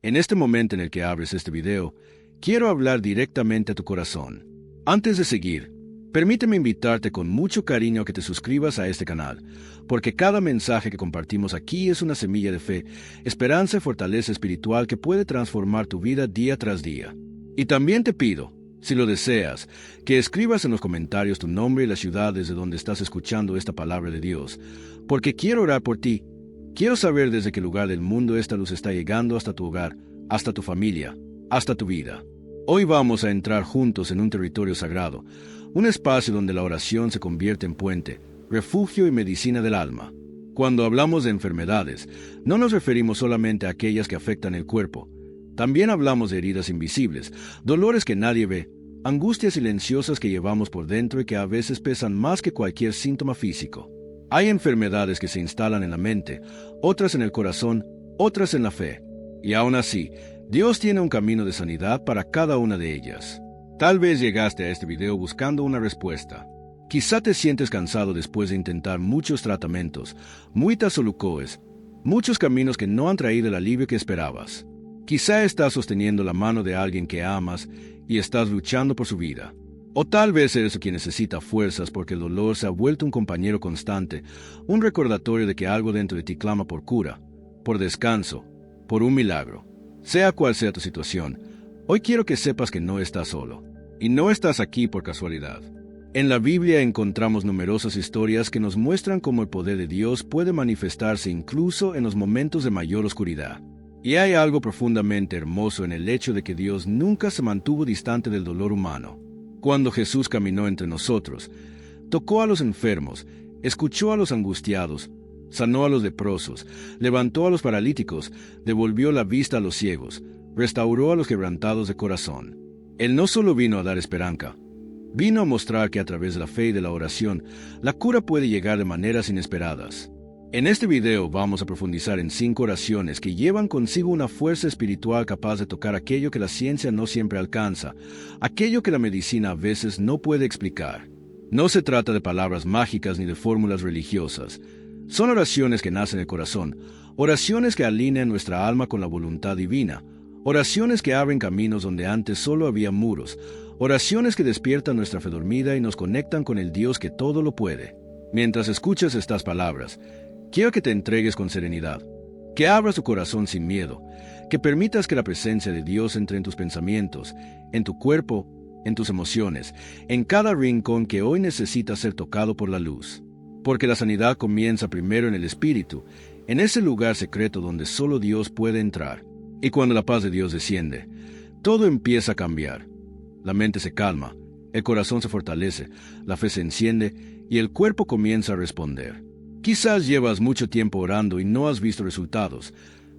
En este momento en el que abres este video, quiero hablar directamente a tu corazón. Antes de seguir, permíteme invitarte con mucho cariño a que te suscribas a este canal, porque cada mensaje que compartimos aquí es una semilla de fe, esperanza y fortaleza espiritual que puede transformar tu vida día tras día. Y también te pido, si lo deseas, que escribas en los comentarios tu nombre y la ciudad desde donde estás escuchando esta palabra de Dios, porque quiero orar por ti. Quiero saber desde qué lugar del mundo esta luz está llegando hasta tu hogar, hasta tu familia, hasta tu vida. Hoy vamos a entrar juntos en un territorio sagrado, un espacio donde la oración se convierte en puente, refugio y medicina del alma. Cuando hablamos de enfermedades, no nos referimos solamente a aquellas que afectan el cuerpo. También hablamos de heridas invisibles, dolores que nadie ve, angustias silenciosas que llevamos por dentro y que a veces pesan más que cualquier síntoma físico. Hay enfermedades que se instalan en la mente, otras en el corazón, otras en la fe. Y aún así, Dios tiene un camino de sanidad para cada una de ellas. Tal vez llegaste a este video buscando una respuesta. Quizá te sientes cansado después de intentar muchos tratamientos, muitas solucoes, muchos caminos que no han traído el alivio que esperabas. Quizá estás sosteniendo la mano de alguien que amas y estás luchando por su vida. O tal vez eres quien necesita fuerzas porque el dolor se ha vuelto un compañero constante, un recordatorio de que algo dentro de ti clama por cura, por descanso, por un milagro. Sea cual sea tu situación, hoy quiero que sepas que no estás solo. Y no estás aquí por casualidad. En la Biblia encontramos numerosas historias que nos muestran cómo el poder de Dios puede manifestarse incluso en los momentos de mayor oscuridad. Y hay algo profundamente hermoso en el hecho de que Dios nunca se mantuvo distante del dolor humano. Cuando Jesús caminó entre nosotros, tocó a los enfermos, escuchó a los angustiados, sanó a los leprosos, levantó a los paralíticos, devolvió la vista a los ciegos, restauró a los quebrantados de corazón. Él no solo vino a dar esperanza, vino a mostrar que a través de la fe y de la oración, la cura puede llegar de maneras inesperadas. En este video vamos a profundizar en 5 oraciones que llevan consigo una fuerza espiritual capaz de tocar aquello que la ciencia no siempre alcanza, aquello que la medicina a veces no puede explicar. No se trata de palabras mágicas ni de fórmulas religiosas. Son oraciones que nacen del corazón, oraciones que alinean nuestra alma con la voluntad divina, oraciones que abren caminos donde antes solo había muros, oraciones que despiertan nuestra fe dormida y nos conectan con el Dios que todo lo puede. Mientras escuchas estas palabras, quiero que te entregues con serenidad, que abras tu corazón sin miedo, que permitas que la presencia de Dios entre en tus pensamientos, en tu cuerpo, en tus emociones, en cada rincón que hoy necesita ser tocado por la luz. Porque la sanidad comienza primero en el espíritu, en ese lugar secreto donde solo Dios puede entrar. Y cuando la paz de Dios desciende, todo empieza a cambiar. La mente se calma, el corazón se fortalece, la fe se enciende y el cuerpo comienza a responder. Quizás llevas mucho tiempo orando y no has visto resultados,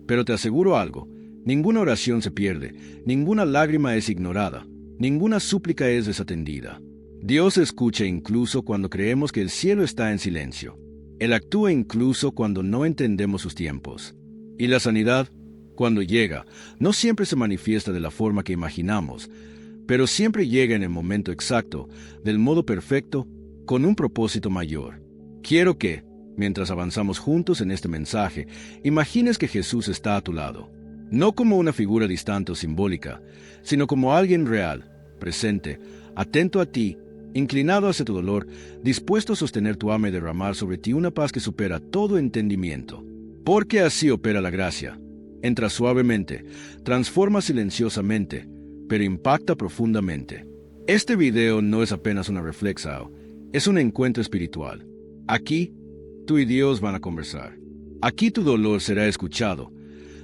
pero te aseguro algo, ninguna oración se pierde, ninguna lágrima es ignorada, ninguna súplica es desatendida. Dios escucha incluso cuando creemos que el cielo está en silencio. Él actúa incluso cuando no entendemos sus tiempos. Y la sanidad, cuando llega, no siempre se manifiesta de la forma que imaginamos, pero siempre llega en el momento exacto, del modo perfecto, con un propósito mayor. Quiero que, mientras avanzamos juntos en este mensaje, imagines que Jesús está a tu lado, no como una figura distante o simbólica, sino como alguien real, presente, atento a ti, inclinado hacia tu dolor, dispuesto a sostener tu alma y derramar sobre ti una paz que supera todo entendimiento. Porque así opera la gracia. Entra suavemente, transforma silenciosamente, pero impacta profundamente. Este video no es apenas una reflexión, es un encuentro espiritual. Aquí, tú y Dios van a conversar. Aquí tu dolor será escuchado,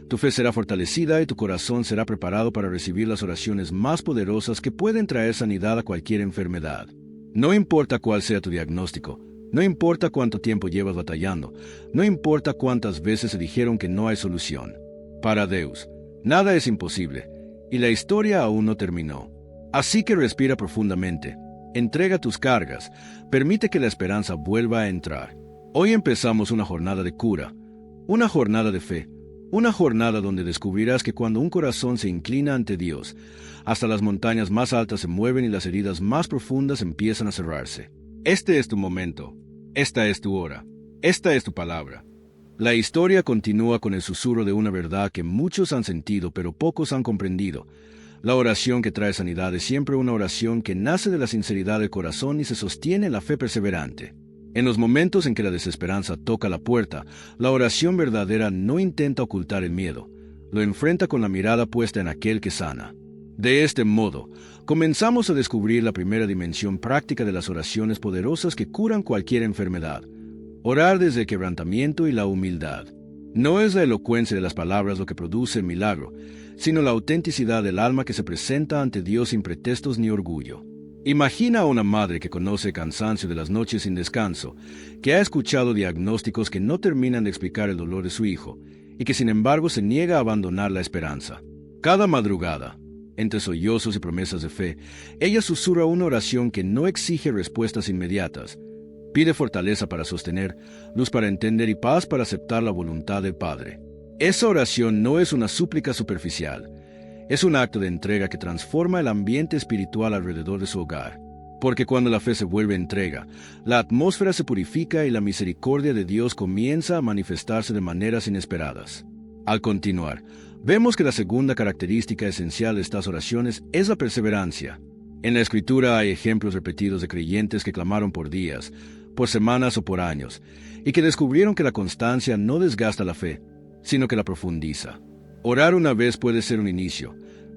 tu fe será fortalecida y tu corazón será preparado para recibir las oraciones más poderosas que pueden traer sanidad a cualquier enfermedad. No importa cuál sea tu diagnóstico, no importa cuánto tiempo llevas batallando, no importa cuántas veces se dijeron que no hay solución. Para Dios, nada es imposible, y la historia aún no terminó. Así que respira profundamente, entrega tus cargas, permite que la esperanza vuelva a entrar. Hoy empezamos una jornada de cura, una jornada de fe, una jornada donde descubrirás que cuando un corazón se inclina ante Dios, hasta las montañas más altas se mueven y las heridas más profundas empiezan a cerrarse. Este es tu momento, esta es tu hora, esta es tu palabra. La historia continúa con el susurro de una verdad que muchos han sentido pero pocos han comprendido. La oración que trae sanidad es siempre una oración que nace de la sinceridad del corazón y se sostiene en la fe perseverante. En los momentos en que la desesperanza toca la puerta, la oración verdadera no intenta ocultar el miedo, lo enfrenta con la mirada puesta en aquel que sana. De este modo, comenzamos a descubrir la primera dimensión práctica de las oraciones poderosas que curan cualquier enfermedad. Orar desde el quebrantamiento y la humildad. No es la elocuencia de las palabras lo que produce el milagro, sino la autenticidad del alma que se presenta ante Dios sin pretextos ni orgullo. Imagina a una madre que conoce el cansancio de las noches sin descanso, que ha escuchado diagnósticos que no terminan de explicar el dolor de su hijo, y que sin embargo se niega a abandonar la esperanza. Cada madrugada, entre sollozos y promesas de fe, ella susurra una oración que no exige respuestas inmediatas. Pide fortaleza para sostener, luz para entender y paz para aceptar la voluntad del Padre. Esa oración no es una súplica superficial. Es un acto de entrega que transforma el ambiente espiritual alrededor de su hogar. Porque cuando la fe se vuelve entrega, la atmósfera se purifica y la misericordia de Dios comienza a manifestarse de maneras inesperadas. Al continuar, vemos que la segunda característica esencial de estas oraciones es la perseverancia. En la Escritura hay ejemplos repetidos de creyentes que clamaron por días, por semanas o por años, y que descubrieron que la constancia no desgasta la fe, sino que la profundiza. Orar una vez puede ser un inicio.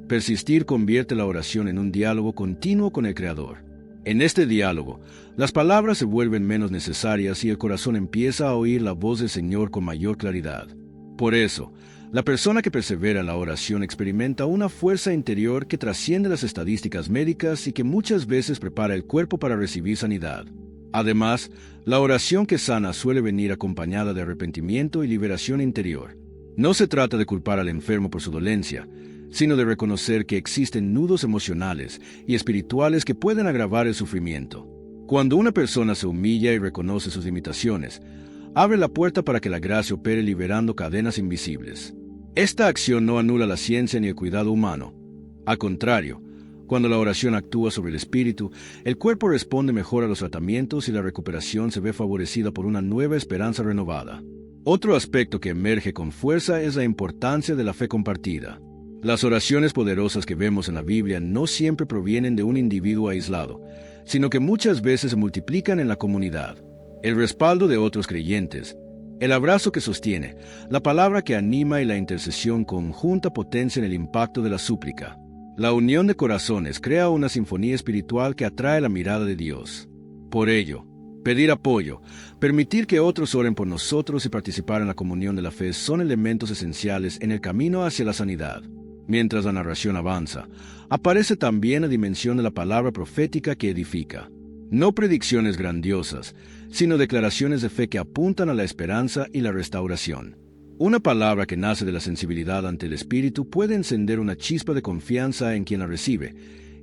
Persistir convierte la oración en un diálogo continuo con el Creador. En este diálogo, las palabras se vuelven menos necesarias y el corazón empieza a oír la voz del Señor con mayor claridad. Por eso, la persona que persevera en la oración experimenta una fuerza interior que trasciende las estadísticas médicas y que muchas veces prepara el cuerpo para recibir sanidad. Además, la oración que sana suele venir acompañada de arrepentimiento y liberación interior. No se trata de culpar al enfermo por su dolencia, sino de reconocer que existen nudos emocionales y espirituales que pueden agravar el sufrimiento. Cuando una persona se humilla y reconoce sus limitaciones, abre la puerta para que la gracia opere liberando cadenas invisibles. Esta acción no anula la ciencia ni el cuidado humano. Al contrario, cuando la oración actúa sobre el espíritu, el cuerpo responde mejor a los tratamientos y la recuperación se ve favorecida por una nueva esperanza renovada. Otro aspecto que emerge con fuerza es la importancia de la fe compartida. Las oraciones poderosas que vemos en la Biblia no siempre provienen de un individuo aislado, sino que muchas veces se multiplican en la comunidad. El respaldo de otros creyentes, el abrazo que sostiene, la palabra que anima y la intercesión conjunta potencian el impacto de la súplica. La unión de corazones crea una sinfonía espiritual que atrae la mirada de Dios. Por ello, pedir apoyo, permitir que otros oren por nosotros y participar en la comunión de la fe son elementos esenciales en el camino hacia la sanidad. Mientras la narración avanza, aparece también la dimensión de la palabra profética que edifica. No predicciones grandiosas, sino declaraciones de fe que apuntan a la esperanza y la restauración. Una palabra que nace de la sensibilidad ante el Espíritu puede encender una chispa de confianza en quien la recibe,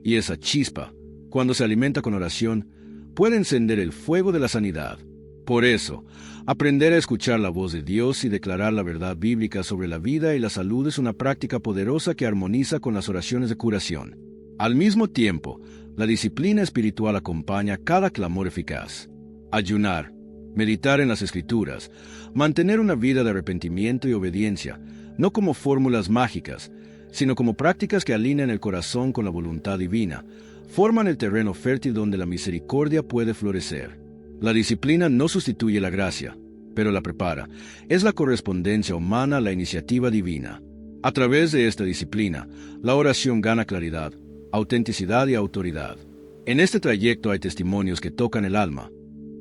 y esa chispa, cuando se alimenta con oración, puede encender el fuego de la sanidad. Por eso, aprender a escuchar la voz de Dios y declarar la verdad bíblica sobre la vida y la salud es una práctica poderosa que armoniza con las oraciones de curación. Al mismo tiempo, la disciplina espiritual acompaña cada clamor eficaz. Ayunar, meditar en las Escrituras, mantener una vida de arrepentimiento y obediencia, no como fórmulas mágicas, sino como prácticas que alinean el corazón con la voluntad divina, forman el terreno fértil donde la misericordia puede florecer. La disciplina no sustituye la gracia, pero la prepara. Es la correspondencia humana a la iniciativa divina. A través de esta disciplina, la oración gana claridad, autenticidad y autoridad. En este trayecto hay testimonios que tocan el alma.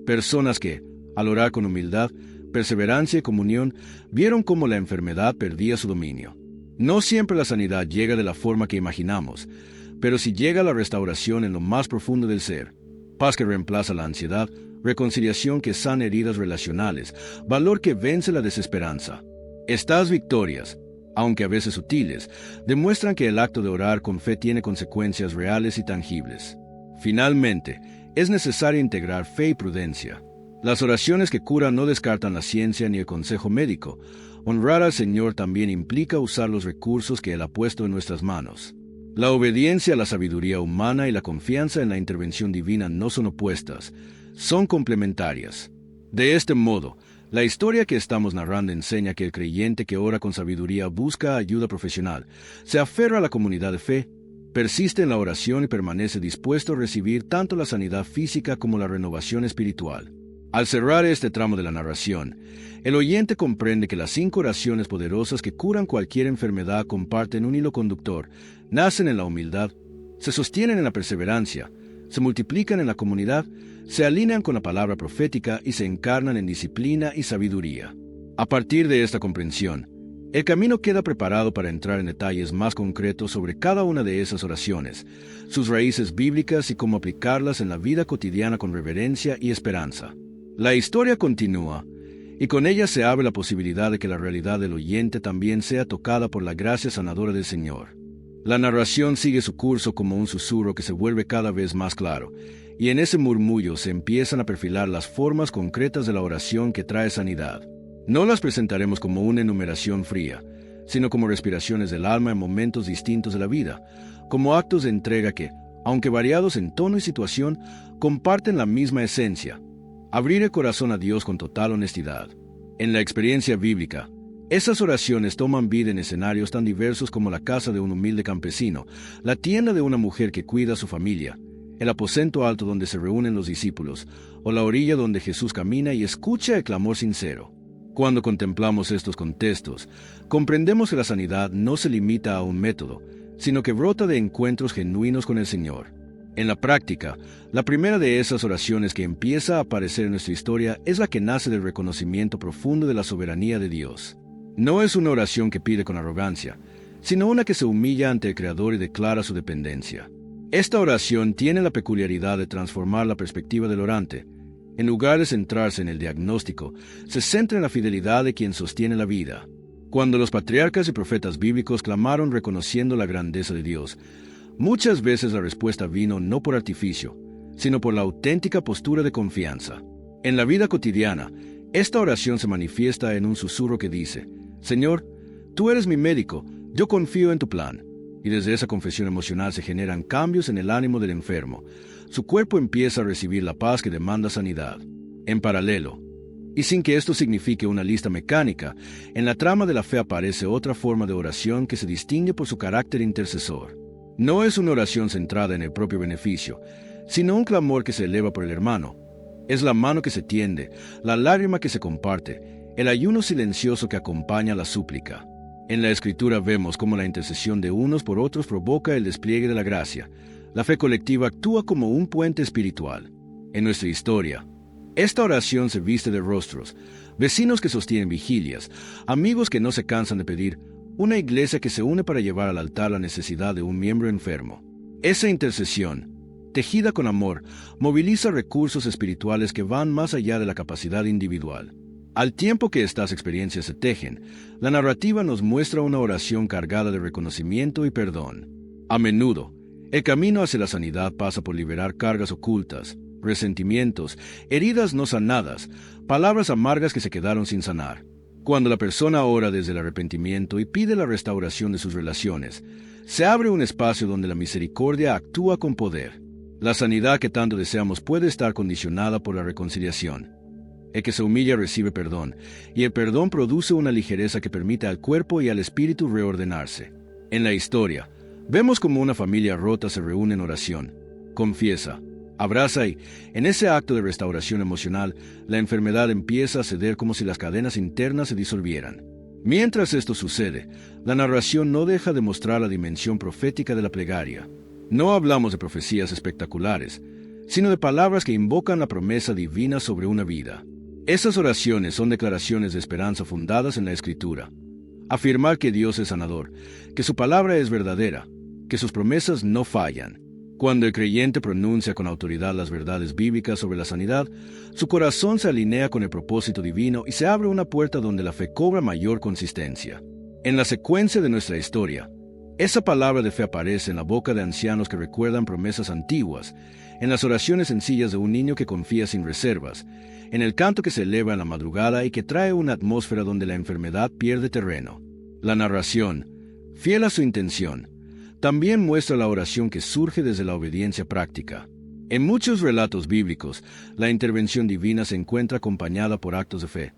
Personas que, al orar con humildad, perseverancia y comunión, vieron cómo la enfermedad perdía su dominio. No siempre la sanidad llega de la forma que imaginamos, pero si llega la restauración en lo más profundo del ser, paz que reemplaza la ansiedad, reconciliación que sana heridas relacionales, valor que vence la desesperanza. Estas victorias, aunque a veces sutiles, demuestran que el acto de orar con fe tiene consecuencias reales y tangibles. Finalmente, es necesario integrar fe y prudencia. Las oraciones que curan no descartan la ciencia ni el consejo médico. Honrar al Señor también implica usar los recursos que Él ha puesto en nuestras manos. La obediencia a la sabiduría humana y la confianza en la intervención divina no son opuestas, son complementarias. De este modo, La historia que estamos narrando enseña que el creyente que ora con sabiduría busca ayuda profesional, se aferra a la comunidad de fe, persiste en la oración y permanece dispuesto a recibir tanto la sanidad física como la renovación espiritual. Al cerrar este tramo de la narración, el oyente comprende que las 5 oraciones poderosas que curan cualquier enfermedad comparten un hilo conductor, nacen en la humildad, se sostienen en la perseverancia, se multiplican en la comunidad, se alinean con la palabra profética y se encarnan en disciplina y sabiduría. A partir de esta comprensión, el camino queda preparado para entrar en detalles más concretos sobre cada una de esas oraciones, sus raíces bíblicas y cómo aplicarlas en la vida cotidiana con reverencia y esperanza. La historia continúa, y con ella se abre la posibilidad de que la realidad del oyente también sea tocada por la gracia sanadora del Señor. La narración sigue su curso como un susurro que se vuelve cada vez más claro, y en ese murmullo se empiezan a perfilar las formas concretas de la oración que trae sanidad. No las presentaremos como una enumeración fría, sino como respiraciones del alma en momentos distintos de la vida, como actos de entrega que, aunque variados en tono y situación, comparten la misma esencia: abrir el corazón a Dios con total honestidad. En la experiencia bíblica, esas oraciones toman vida en escenarios tan diversos como la casa de un humilde campesino, la tienda de una mujer que cuida a su familia, el aposento alto donde se reúnen los discípulos, o la orilla donde Jesús camina y escucha el clamor sincero. Cuando contemplamos estos contextos, comprendemos que la sanidad no se limita a un método, sino que brota de encuentros genuinos con el Señor. En la práctica, la primera de esas oraciones que empieza a aparecer en nuestra historia es la que nace del reconocimiento profundo de la soberanía de Dios. No es una oración que pide con arrogancia, sino una que se humilla ante el Creador y declara su dependencia. Esta oración tiene la peculiaridad de transformar la perspectiva del orante. En lugar de centrarse en el diagnóstico, se centra en la fidelidad de quien sostiene la vida. Cuando los patriarcas y profetas bíblicos clamaron reconociendo la grandeza de Dios, muchas veces la respuesta vino no por artificio, sino por la auténtica postura de confianza. En la vida cotidiana, esta oración se manifiesta en un susurro que dice: Señor, tú eres mi médico, yo confío en tu plan. Y desde esa confesión emocional se generan cambios en el ánimo del enfermo. Su cuerpo empieza a recibir la paz que demanda sanidad. En paralelo, y sin que esto signifique una lista mecánica, en la trama de la fe aparece otra forma de oración que se distingue por su carácter intercesor. No es una oración centrada en el propio beneficio, sino un clamor que se eleva por el hermano. Es la mano que se tiende, la lágrima que se comparte, el ayuno silencioso que acompaña la súplica. En la Escritura vemos cómo la intercesión de unos por otros provoca el despliegue de la gracia. La fe colectiva actúa como un puente espiritual. En nuestra historia, esta oración se viste de rostros, vecinos que sostienen vigilias, amigos que no se cansan de pedir, una iglesia que se une para llevar al altar la necesidad de un miembro enfermo. Esa intercesión, tejida con amor, moviliza recursos espirituales que van más allá de la capacidad individual. Al tiempo que estas experiencias se tejen, la narrativa nos muestra una oración cargada de reconocimiento y perdón. A menudo, el camino hacia la sanidad pasa por liberar cargas ocultas, resentimientos, heridas no sanadas, palabras amargas que se quedaron sin sanar. Cuando la persona ora desde el arrepentimiento y pide la restauración de sus relaciones, se abre un espacio donde la misericordia actúa con poder. La sanidad que tanto deseamos puede estar condicionada por la reconciliación. El que se humilla recibe perdón, y el perdón produce una ligereza que permite al cuerpo y al espíritu reordenarse. En la historia, vemos como una familia rota se reúne en oración, confiesa, abraza y, en ese acto de restauración emocional, la enfermedad empieza a ceder como si las cadenas internas se disolvieran. Mientras esto sucede, la narración no deja de mostrar la dimensión profética de la plegaria. No hablamos de profecías espectaculares, sino de palabras que invocan la promesa divina sobre una vida. Esas oraciones son declaraciones de esperanza fundadas en la Escritura. Afirmar que Dios es sanador, que su palabra es verdadera, que sus promesas no fallan. Cuando el creyente pronuncia con autoridad las verdades bíblicas sobre la sanidad, su corazón se alinea con el propósito divino y se abre una puerta donde la fe cobra mayor consistencia. En la secuencia de nuestra historia, esa palabra de fe aparece en la boca de ancianos que recuerdan promesas antiguas, en las oraciones sencillas de un niño que confía sin reservas, en el canto que se eleva en la madrugada y que trae una atmósfera donde la enfermedad pierde terreno. La narración, fiel a su intención, también muestra la oración que surge desde la obediencia práctica. En muchos relatos bíblicos, la intervención divina se encuentra acompañada por actos de fe,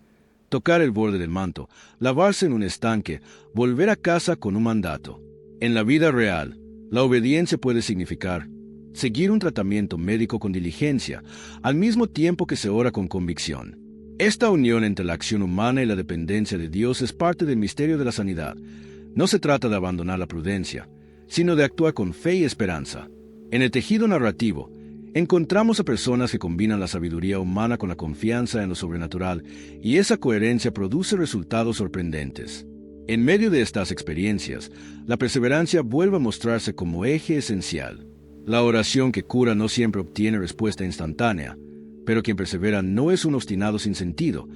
tocar el borde del manto, lavarse en un estanque, volver a casa con un mandato. En la vida real, la obediencia puede significar seguir un tratamiento médico con diligencia, al mismo tiempo que se ora con convicción. Esta unión entre la acción humana y la dependencia de Dios es parte del misterio de la sanidad. No se trata de abandonar la prudencia, sino de actuar con fe y esperanza. En el tejido narrativo, encontramos a personas que combinan la sabiduría humana con la confianza en lo sobrenatural, y esa coherencia produce resultados sorprendentes. En medio de estas experiencias, la perseverancia vuelve a mostrarse como eje esencial. La oración que cura no siempre obtiene respuesta instantánea, pero quien persevera no es un obstinado sin sentido,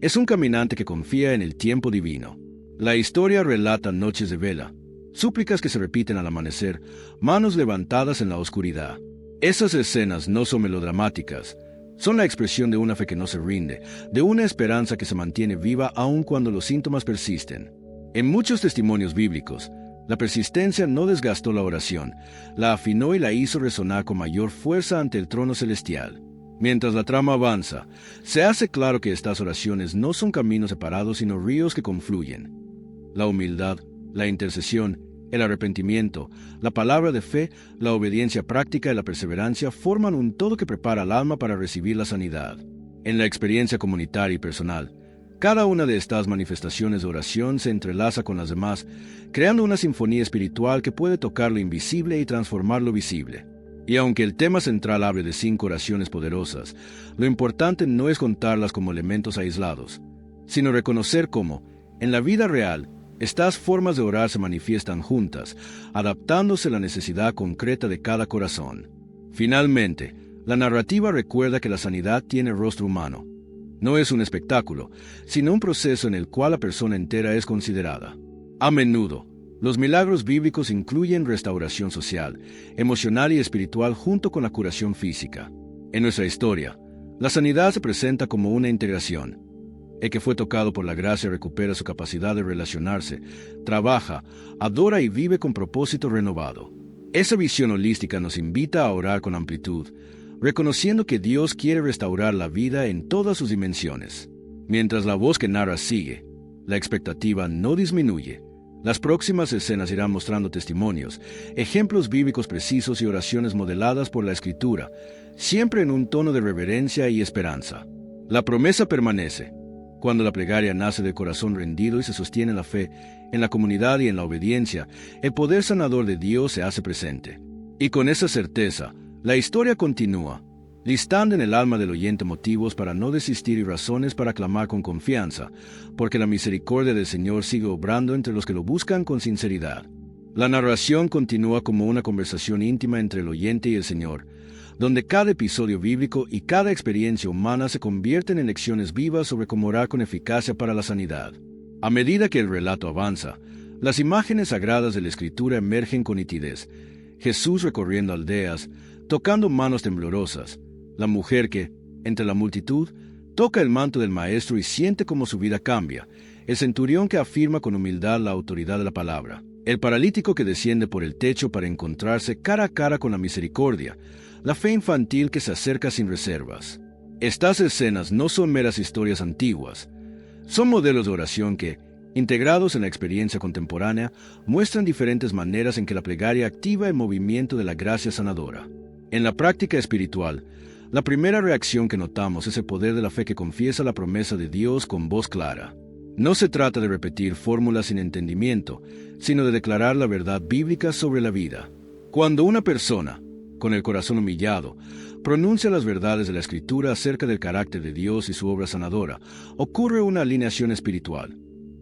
es un caminante que confía en el tiempo divino. La historia relata noches de vela, súplicas que se repiten al amanecer, manos levantadas en la oscuridad. Esas escenas no son melodramáticas, son la expresión de una fe que no se rinde, de una esperanza que se mantiene viva aun cuando los síntomas persisten. En muchos testimonios bíblicos, la persistencia no desgastó la oración, la afinó y la hizo resonar con mayor fuerza ante el trono celestial. Mientras la trama avanza, se hace claro que estas oraciones no son caminos separados sino ríos que confluyen. La humildad, la intercesión, el arrepentimiento, la palabra de fe, la obediencia práctica y la perseverancia forman un todo que prepara al alma para recibir la sanidad. En la experiencia comunitaria y personal, cada una de estas manifestaciones de oración se entrelaza con las demás, creando una sinfonía espiritual que puede tocar lo invisible y transformar lo visible. Y aunque el tema central hable de 5 oraciones poderosas, lo importante no es contarlas como elementos aislados, sino reconocer cómo, en la vida real, estas formas de orar se manifiestan juntas, adaptándose a la necesidad concreta de cada corazón. Finalmente, la narrativa recuerda que la sanidad tiene rostro humano. No es un espectáculo, sino un proceso en el cual la persona entera es considerada. A menudo, los milagros bíblicos incluyen restauración social, emocional y espiritual junto con la curación física. En nuestra historia, la sanidad se presenta como una integración. El que fue tocado por la gracia recupera su capacidad de relacionarse, trabaja, adora y vive con propósito renovado. Esa visión holística nos invita a orar con amplitud, reconociendo que Dios quiere restaurar la vida en todas sus dimensiones. Mientras la voz que narra sigue, la expectativa no disminuye. Las próximas escenas irán mostrando testimonios, ejemplos bíblicos precisos y oraciones modeladas por la Escritura, siempre en un tono de reverencia y esperanza. La promesa permanece. Cuando la plegaria nace del corazón rendido y se sostiene en la fe, en la comunidad y en la obediencia, el poder sanador de Dios se hace presente. Y con esa certeza, la historia continúa, listando en el alma del oyente motivos para no desistir y razones para clamar con confianza, porque la misericordia del Señor sigue obrando entre los que lo buscan con sinceridad. La narración continúa como una conversación íntima entre el oyente y el Señor, donde cada episodio bíblico y cada experiencia humana se convierten en lecciones vivas sobre cómo orar con eficacia para la sanidad. A medida que el relato avanza, las imágenes sagradas de la Escritura emergen con nitidez. Jesús recorriendo aldeas, tocando manos temblorosas, la mujer que, entre la multitud, toca el manto del Maestro y siente cómo su vida cambia, el centurión que afirma con humildad la autoridad de la palabra, el paralítico que desciende por el techo para encontrarse cara a cara con la misericordia, la fe infantil que se acerca sin reservas. Estas escenas no son meras historias antiguas, son modelos de oración que, integrados en la experiencia contemporánea, muestran diferentes maneras en que la plegaria activa el movimiento de la gracia sanadora. En la práctica espiritual, la primera reacción que notamos es el poder de la fe que confiesa la promesa de Dios con voz clara. No se trata de repetir fórmulas sin entendimiento, sino de declarar la verdad bíblica sobre la vida. Cuando una persona, con el corazón humillado, pronuncia las verdades de la Escritura acerca del carácter de Dios y su obra sanadora, ocurre una alineación espiritual.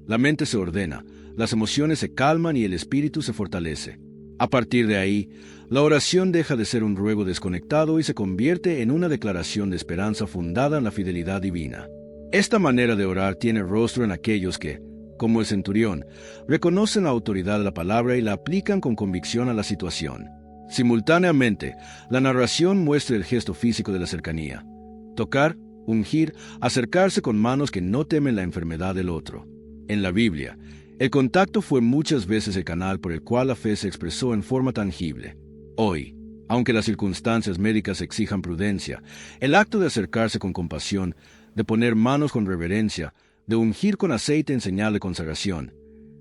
La mente se ordena, las emociones se calman y el espíritu se fortalece. A partir de ahí, la oración deja de ser un ruego desconectado y se convierte en una declaración de esperanza fundada en la fidelidad divina. Esta manera de orar tiene rostro en aquellos que, como el centurión, reconocen la autoridad de la palabra y la aplican con convicción a la situación. Simultáneamente, la narración muestra el gesto físico de la cercanía. Tocar, ungir, acercarse con manos que no temen la enfermedad del otro. En la Biblia, el contacto fue muchas veces el canal por el cual la fe se expresó en forma tangible. Hoy, aunque las circunstancias médicas exijan prudencia, el acto de acercarse con compasión, de poner manos con reverencia, de ungir con aceite en señal de consagración,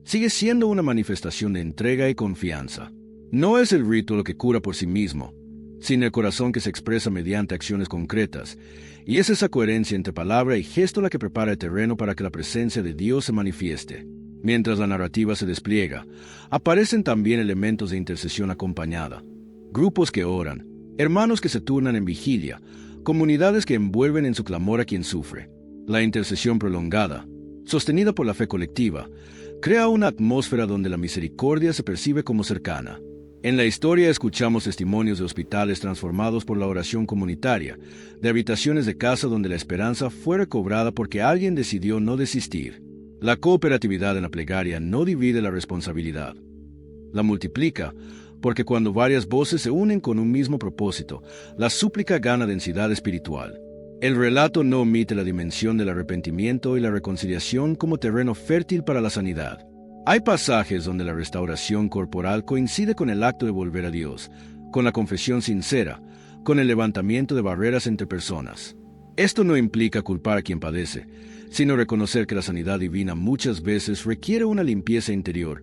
sigue siendo una manifestación de entrega y confianza. No es el rito lo que cura por sí mismo, sino el corazón que se expresa mediante acciones concretas, y es esa coherencia entre palabra y gesto la que prepara el terreno para que la presencia de Dios se manifieste. Mientras la narrativa se despliega, aparecen también elementos de intercesión acompañada, grupos que oran, hermanos que se turnan en vigilia, comunidades que envuelven en su clamor a quien sufre. La intercesión prolongada, sostenida por la fe colectiva, crea una atmósfera donde la misericordia se percibe como cercana. En la historia escuchamos testimonios de hospitales transformados por la oración comunitaria, de habitaciones de casa donde la esperanza fue recobrada porque alguien decidió no desistir. La cooperatividad en la plegaria no divide la responsabilidad, la multiplica, porque cuando varias voces se unen con un mismo propósito, la súplica gana densidad espiritual. El relato no omite la dimensión del arrepentimiento y la reconciliación como terreno fértil para la sanidad. Hay pasajes donde la restauración corporal coincide con el acto de volver a Dios, con la confesión sincera, con el levantamiento de barreras entre personas. Esto no implica culpar a quien padece, sino reconocer que la sanidad divina muchas veces requiere una limpieza interior,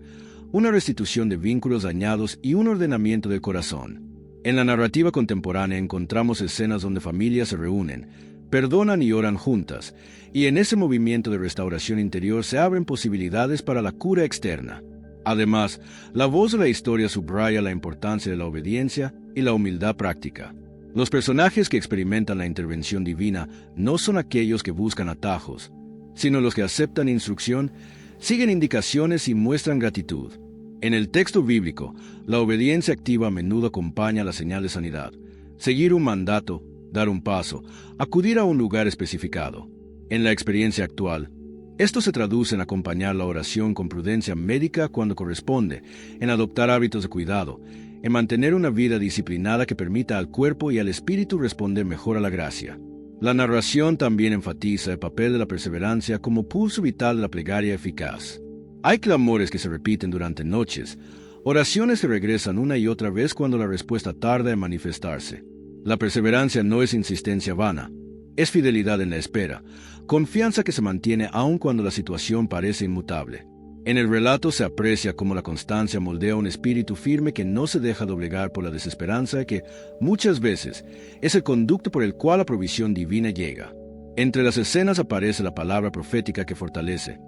una restitución de vínculos dañados y un ordenamiento del corazón. En la narrativa contemporánea encontramos escenas donde familias se reúnen, perdonan y oran juntas, y en ese movimiento de restauración interior se abren posibilidades para la cura externa. Además, la voz de la historia subraya la importancia de la obediencia y la humildad práctica. Los personajes que experimentan la intervención divina no son aquellos que buscan atajos, sino los que aceptan instrucción, siguen indicaciones y muestran gratitud. En el texto bíblico, la obediencia activa a menudo acompaña la señal de sanidad. Seguir un mandato, dar un paso, acudir a un lugar especificado. En la experiencia actual, esto se traduce en acompañar la oración con prudencia médica cuando corresponde, en adoptar hábitos de cuidado, en mantener una vida disciplinada que permita al cuerpo y al espíritu responder mejor a la gracia. La narración también enfatiza el papel de la perseverancia como pulso vital de la plegaria eficaz. Hay clamores que se repiten durante noches, oraciones que regresan una y otra vez cuando la respuesta tarda en manifestarse. La perseverancia no es insistencia vana, es fidelidad en la espera, confianza que se mantiene aun cuando la situación parece inmutable. En el relato se aprecia cómo la constancia moldea un espíritu firme que no se deja doblegar por la desesperanza que, muchas veces, es el conducto por el cual la provisión divina llega. Entre las escenas aparece la palabra profética que fortalece,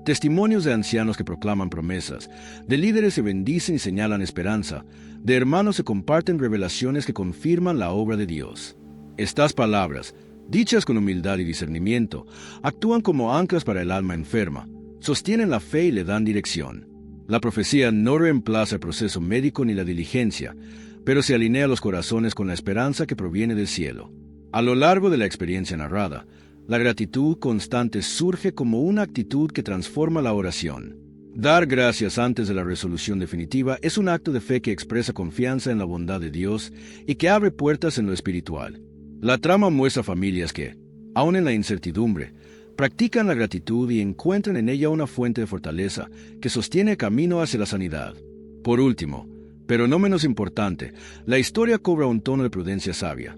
testimonios de ancianos que proclaman promesas, de líderes que bendicen y señalan esperanza, de hermanos que comparten revelaciones que confirman la obra de Dios. Estas palabras, dichas con humildad y discernimiento, actúan como anclas para el alma enferma, sostienen la fe y le dan dirección. La profecía no reemplaza el proceso médico ni la diligencia, pero se alinea los corazones con la esperanza que proviene del cielo. A lo largo de la experiencia narrada, la gratitud constante surge como una actitud que transforma la oración. Dar gracias antes de la resolución definitiva es un acto de fe que expresa confianza en la bondad de Dios y que abre puertas en lo espiritual. La trama muestra familias que, aun en la incertidumbre, practican la gratitud y encuentran en ella una fuente de fortaleza que sostiene el camino hacia la sanidad. Por último, pero no menos importante, la historia cobra un tono de prudencia sabia.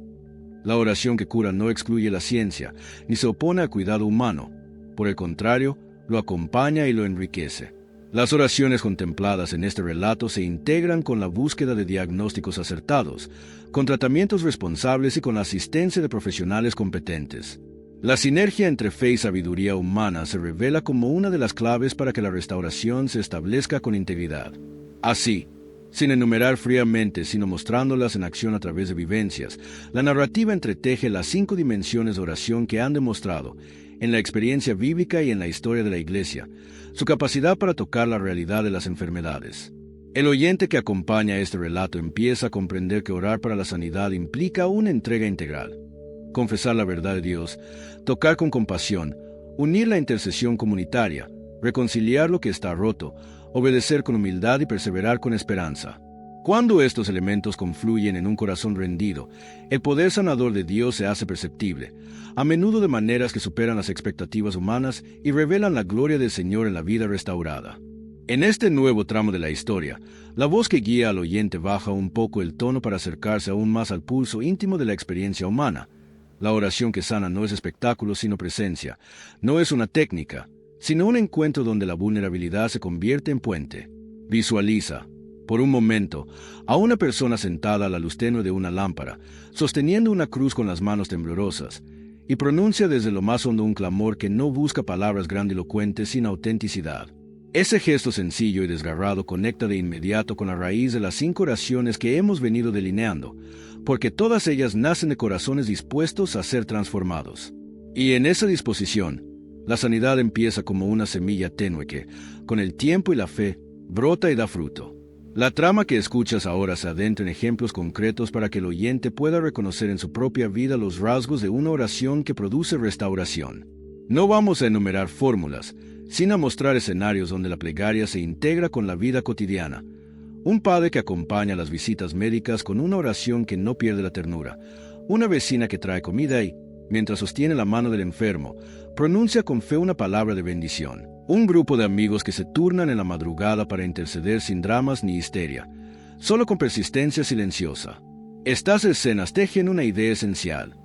La oración que cura no excluye la ciencia, ni se opone al cuidado humano. Por el contrario, lo acompaña y lo enriquece. Las oraciones contempladas en este relato se integran con la búsqueda de diagnósticos acertados, con tratamientos responsables y con la asistencia de profesionales competentes. La sinergia entre fe y sabiduría humana se revela como una de las claves para que la restauración se establezca con integridad. Así, sin enumerar fríamente, sino mostrándolas en acción a través de vivencias, la narrativa entreteje las 5 dimensiones de oración que han demostrado, en la experiencia bíblica y en la historia de la Iglesia, su capacidad para tocar la realidad de las enfermedades. El oyente que acompaña este relato empieza a comprender que orar para la sanidad implica una entrega integral. Confesar la verdad de Dios, tocar con compasión, unir la intercesión comunitaria, reconciliar lo que está roto, obedecer con humildad y perseverar con esperanza. Cuando estos elementos confluyen en un corazón rendido, el poder sanador de Dios se hace perceptible, a menudo de maneras que superan las expectativas humanas y revelan la gloria del Señor en la vida restaurada. En este nuevo tramo de la historia, la voz que guía al oyente baja un poco el tono para acercarse aún más al pulso íntimo de la experiencia humana, La oración que sana no es espectáculo sino presencia. No es una técnica, sino un encuentro donde la vulnerabilidad se convierte en puente. Visualiza, por un momento, a una persona sentada a la luz tenue de una lámpara, sosteniendo una cruz con las manos temblorosas, y pronuncia desde lo más hondo un clamor que no busca palabras grandilocuentes sino autenticidad. Ese gesto sencillo y desgarrado conecta de inmediato con la raíz de las 5 oraciones que hemos venido delineando, porque todas ellas nacen de corazones dispuestos a ser transformados. Y en esa disposición, la sanidad empieza como una semilla tenue que, con el tiempo y la fe, brota y da fruto. La trama que escuchas ahora se adentra en ejemplos concretos para que el oyente pueda reconocer en su propia vida los rasgos de una oración que produce restauración. No vamos a enumerar fórmulas, sino a mostrar escenarios donde la plegaria se integra con la vida cotidiana. Un padre que acompaña las visitas médicas con una oración que no pierde la ternura. Una vecina que trae comida y, mientras sostiene la mano del enfermo, pronuncia con fe una palabra de bendición. Un grupo de amigos que se turnan en la madrugada para interceder sin dramas ni histeria, solo con persistencia silenciosa. Estas escenas tejen una idea esencial.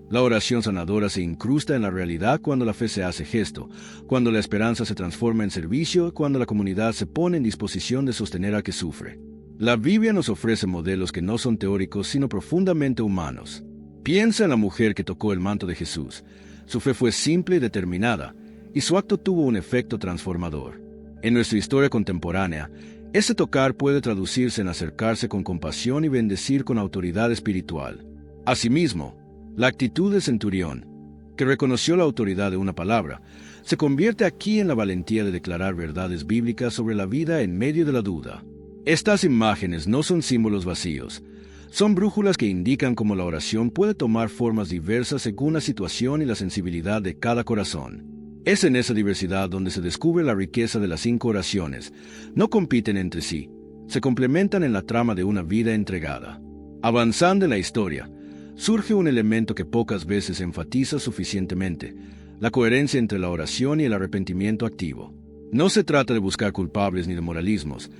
La oración sanadora se incrusta en la realidad cuando la fe se hace gesto, cuando la esperanza se transforma en servicio, cuando la comunidad se pone en disposición de sostener al que sufre. La Biblia nos ofrece modelos que no son teóricos sino profundamente humanos. Piensa en la mujer que tocó el manto de Jesús. Su fe fue simple y determinada, y su acto tuvo un efecto transformador. En nuestra historia contemporánea, ese tocar puede traducirse en acercarse con compasión y bendecir con autoridad espiritual. Asimismo, la actitud del centurión, que reconoció la autoridad de una palabra, se convierte aquí en la valentía de declarar verdades bíblicas sobre la vida en medio de la duda. Estas imágenes no son símbolos vacíos, son brújulas que indican cómo la oración puede tomar formas diversas según la situación y la sensibilidad de cada corazón. Es en esa diversidad donde se descubre la riqueza de las 5 oraciones. No compiten entre sí, se complementan en la trama de una vida entregada. Avanzando en la historia, surge un elemento que pocas veces se enfatiza suficientemente: la coherencia entre la oración y el arrepentimiento activo. No se trata de buscar culpables ni de moralismos.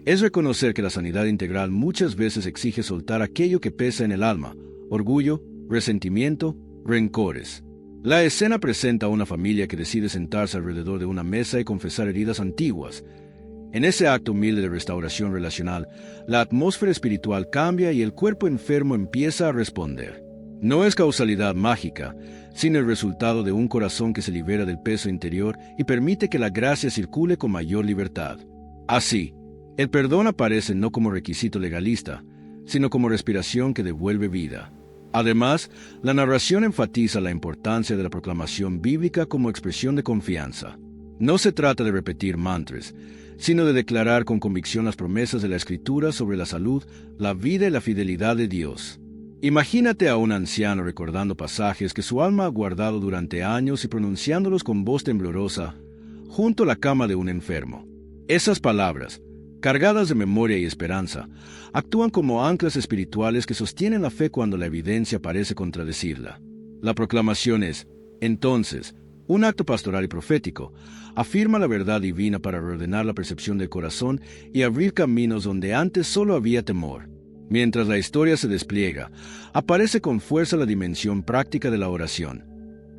Es reconocer que la sanidad integral muchas veces exige soltar aquello que pesa en el alma: orgullo, resentimiento, rencores. La escena presenta a una familia que decide sentarse alrededor de una mesa y confesar heridas antiguas. En ese acto humilde de restauración relacional, la atmósfera espiritual cambia y el cuerpo enfermo empieza a responder. No es causalidad mágica, sino el resultado de un corazón que se libera del peso interior y permite que la gracia circule con mayor libertad. Así, el perdón aparece no como requisito legalista, sino como respiración que devuelve vida. Además, la narración enfatiza la importancia de la proclamación bíblica como expresión de confianza. No se trata de repetir mantras, sino de declarar con convicción las promesas de la Escritura sobre la salud, la vida y la fidelidad de Dios. Imagínate a un anciano recordando pasajes que su alma ha guardado durante años y pronunciándolos con voz temblorosa, junto a la cama de un enfermo. Esas palabras, cargadas de memoria y esperanza, actúan como anclas espirituales que sostienen la fe cuando la evidencia parece contradecirla. La proclamación es, entonces, un acto pastoral y profético. Afirma la verdad divina para reordenar la percepción del corazón y abrir caminos donde antes solo había temor. Mientras la historia se despliega, aparece con fuerza la dimensión práctica de la oración,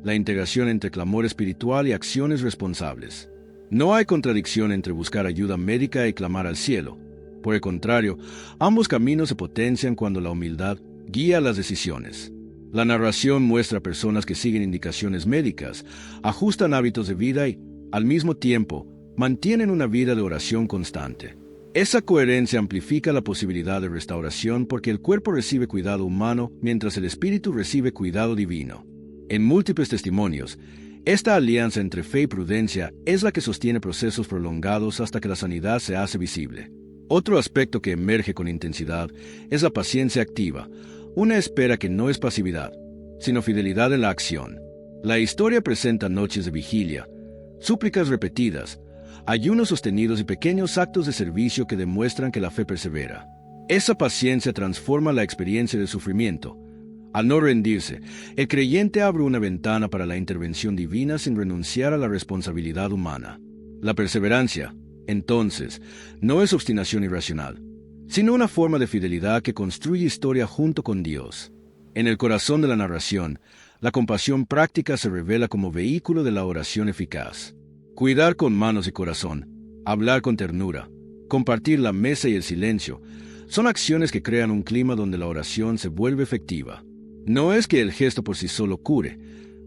la integración entre clamor espiritual y acciones responsables. No hay contradicción entre buscar ayuda médica y clamar al cielo. Por el contrario, ambos caminos se potencian cuando la humildad guía las decisiones. La narración muestra a personas que siguen indicaciones médicas, ajustan hábitos de vida y, al mismo tiempo, mantienen una vida de oración constante. Esa coherencia amplifica la posibilidad de restauración porque el cuerpo recibe cuidado humano mientras el espíritu recibe cuidado divino. En múltiples testimonios, esta alianza entre fe y prudencia es la que sostiene procesos prolongados hasta que la sanidad se hace visible. Otro aspecto que emerge con intensidad es la paciencia activa, una espera que no es pasividad, sino fidelidad en la acción. La historia presenta noches de vigilia, súplicas repetidas, ayunos sostenidos y pequeños actos de servicio que demuestran que la fe persevera. Esa paciencia transforma la experiencia de sufrimiento. Al no rendirse, el creyente abre una ventana para la intervención divina sin renunciar a la responsabilidad humana. La perseverancia, entonces, no es obstinación irracional, sino una forma de fidelidad que construye historia junto con Dios. En el corazón de la narración, la compasión práctica se revela como vehículo de la oración eficaz. Cuidar con manos y corazón, hablar con ternura, compartir la mesa y el silencio, son acciones que crean un clima donde la oración se vuelve efectiva. No es que el gesto por sí solo cure,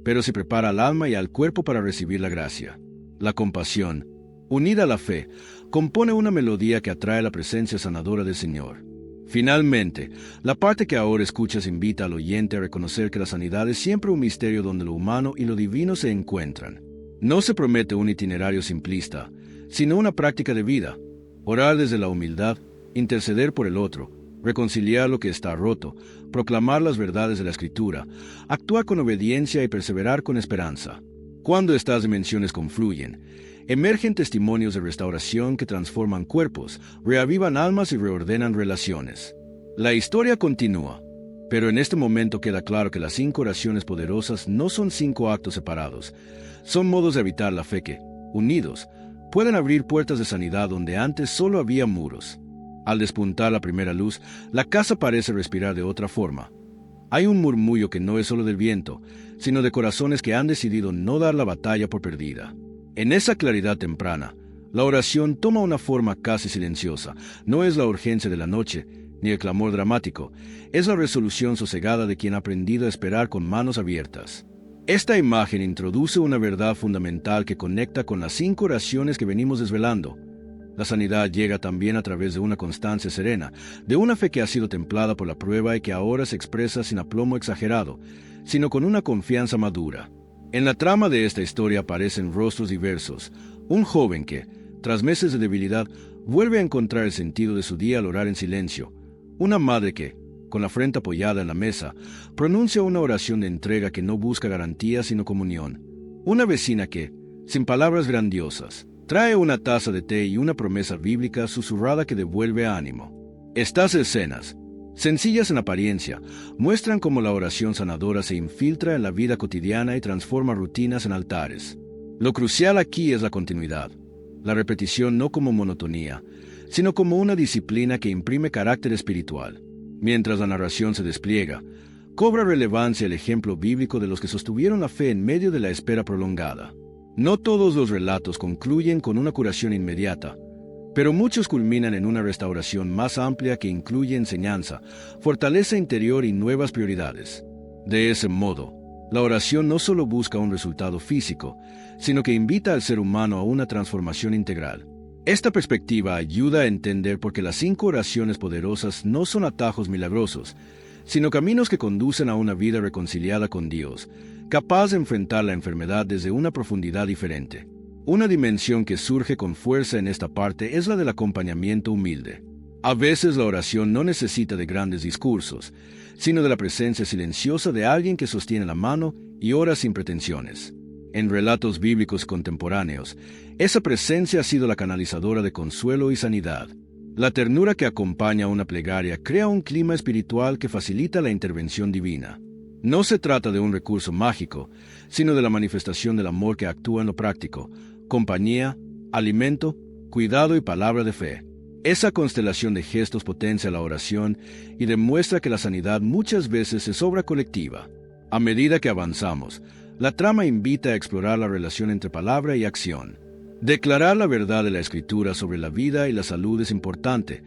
pero se prepara al alma y al cuerpo para recibir la gracia. La compasión, unida a la fe, compone una melodía que atrae la presencia sanadora del Señor. Finalmente, la parte que ahora escuchas invita al oyente a reconocer que la sanidad es siempre un misterio donde lo humano y lo divino se encuentran. No se promete un itinerario simplista, sino una práctica de vida. Orar desde la humildad, interceder por el otro, reconciliar lo que está roto, proclamar las verdades de la Escritura, actuar con obediencia y perseverar con esperanza. Cuando estas dimensiones confluyen, emergen testimonios de restauración que transforman cuerpos, reavivan almas y reordenan relaciones. La historia continúa, pero en este momento queda claro que las 5 oraciones poderosas no son 5 actos separados, son modos de habitar la fe que, unidos, pueden abrir puertas de sanidad donde antes solo había muros. Al despuntar la primera luz, la casa parece respirar de otra forma. Hay un murmullo que no es solo del viento, sino de corazones que han decidido no dar la batalla por perdida. En esa claridad temprana, la oración toma una forma casi silenciosa. No es la urgencia de la noche, ni el clamor dramático, es la resolución sosegada de quien ha aprendido a esperar con manos abiertas. Esta imagen introduce una verdad fundamental que conecta con las 5 oraciones que venimos desvelando. La sanidad llega también a través de una constancia serena, de una fe que ha sido templada por la prueba y que ahora se expresa sin aplomo exagerado, sino con una confianza madura. En la trama de esta historia aparecen rostros diversos. Un joven que, tras meses de debilidad, vuelve a encontrar el sentido de su día al orar en silencio. Una madre que, con la frente apoyada en la mesa, pronuncia una oración de entrega que no busca garantía sino comunión. Una vecina que, sin palabras grandiosas, trae una taza de té y una promesa bíblica susurrada que devuelve ánimo. Estas escenas, sencillas en apariencia, muestran cómo la oración sanadora se infiltra en la vida cotidiana y transforma rutinas en altares. Lo crucial aquí es la continuidad, la repetición no como monotonía, sino como una disciplina que imprime carácter espiritual. Mientras la narración se despliega, cobra relevancia el ejemplo bíblico de los que sostuvieron la fe en medio de la espera prolongada. No todos los relatos concluyen con una curación inmediata, pero muchos culminan en una restauración más amplia que incluye enseñanza, fortaleza interior y nuevas prioridades. De ese modo, la oración no solo busca un resultado físico, sino que invita al ser humano a una transformación integral. Esta perspectiva ayuda a entender por qué las 5 oraciones poderosas no son atajos milagrosos, sino caminos que conducen a una vida reconciliada con Dios, capaz de enfrentar la enfermedad desde una profundidad diferente. Una dimensión que surge con fuerza en esta parte es la del acompañamiento humilde. A veces la oración no necesita de grandes discursos, sino de la presencia silenciosa de alguien que sostiene la mano y ora sin pretensiones. En relatos bíblicos contemporáneos, esa presencia ha sido la canalizadora de consuelo y sanidad. La ternura que acompaña a una plegaria crea un clima espiritual que facilita la intervención divina. No se trata de un recurso mágico, sino de la manifestación del amor que actúa en lo práctico, compañía, alimento, cuidado y palabra de fe. Esa constelación de gestos potencia la oración y demuestra que la sanidad muchas veces es obra colectiva. A medida que avanzamos, la trama invita a explorar la relación entre palabra y acción. Declarar la verdad de la Escritura sobre la vida y la salud es importante,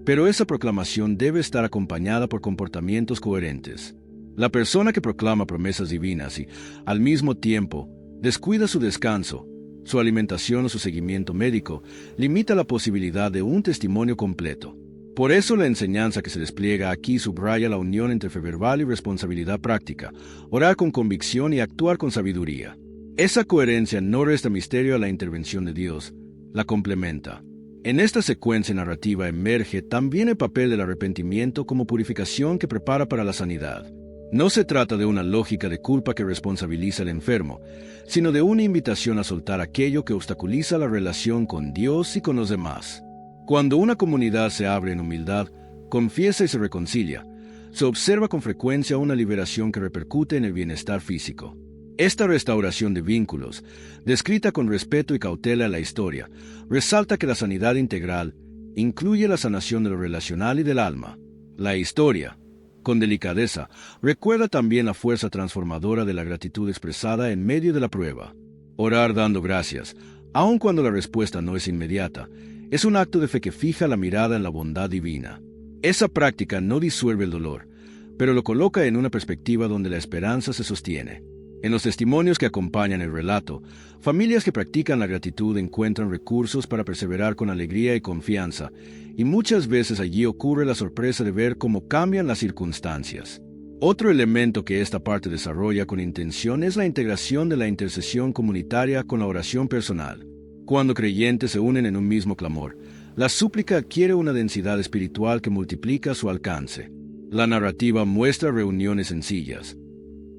pero esa proclamación debe estar acompañada por comportamientos coherentes. La persona que proclama promesas divinas y, al mismo tiempo, descuida su descanso, su alimentación o su seguimiento médico, limita la posibilidad de un testimonio completo. Por eso la enseñanza que se despliega aquí subraya la unión entre fe verbal y responsabilidad práctica, orar con convicción y actuar con sabiduría. Esa coherencia no resta misterio a la intervención de Dios, la complementa. En esta secuencia narrativa emerge también el papel del arrepentimiento como purificación que prepara para la sanidad. No se trata de una lógica de culpa que responsabiliza al enfermo, sino de una invitación a soltar aquello que obstaculiza la relación con Dios y con los demás. Cuando una comunidad se abre en humildad, confiesa y se reconcilia, se observa con frecuencia una liberación que repercute en el bienestar físico. Esta restauración de vínculos, descrita con respeto y cautela en la historia, resalta que la sanidad integral incluye la sanación de lo relacional y del alma. La historia, Con delicadeza, recuerda también la fuerza transformadora de la gratitud expresada en medio de la prueba. Orar dando gracias, aun cuando la respuesta no es inmediata, es un acto de fe que fija la mirada en la bondad divina. Esa práctica no disuelve el dolor, pero lo coloca en una perspectiva donde la esperanza se sostiene. En los testimonios que acompañan el relato, familias que practican la gratitud encuentran recursos para perseverar con alegría y confianza, y muchas veces allí ocurre la sorpresa de ver cómo cambian las circunstancias. Otro elemento que esta parte desarrolla con intención es la integración de la intercesión comunitaria con la oración personal. Cuando creyentes se unen en un mismo clamor, la súplica adquiere una densidad espiritual que multiplica su alcance. La narrativa muestra reuniones sencillas,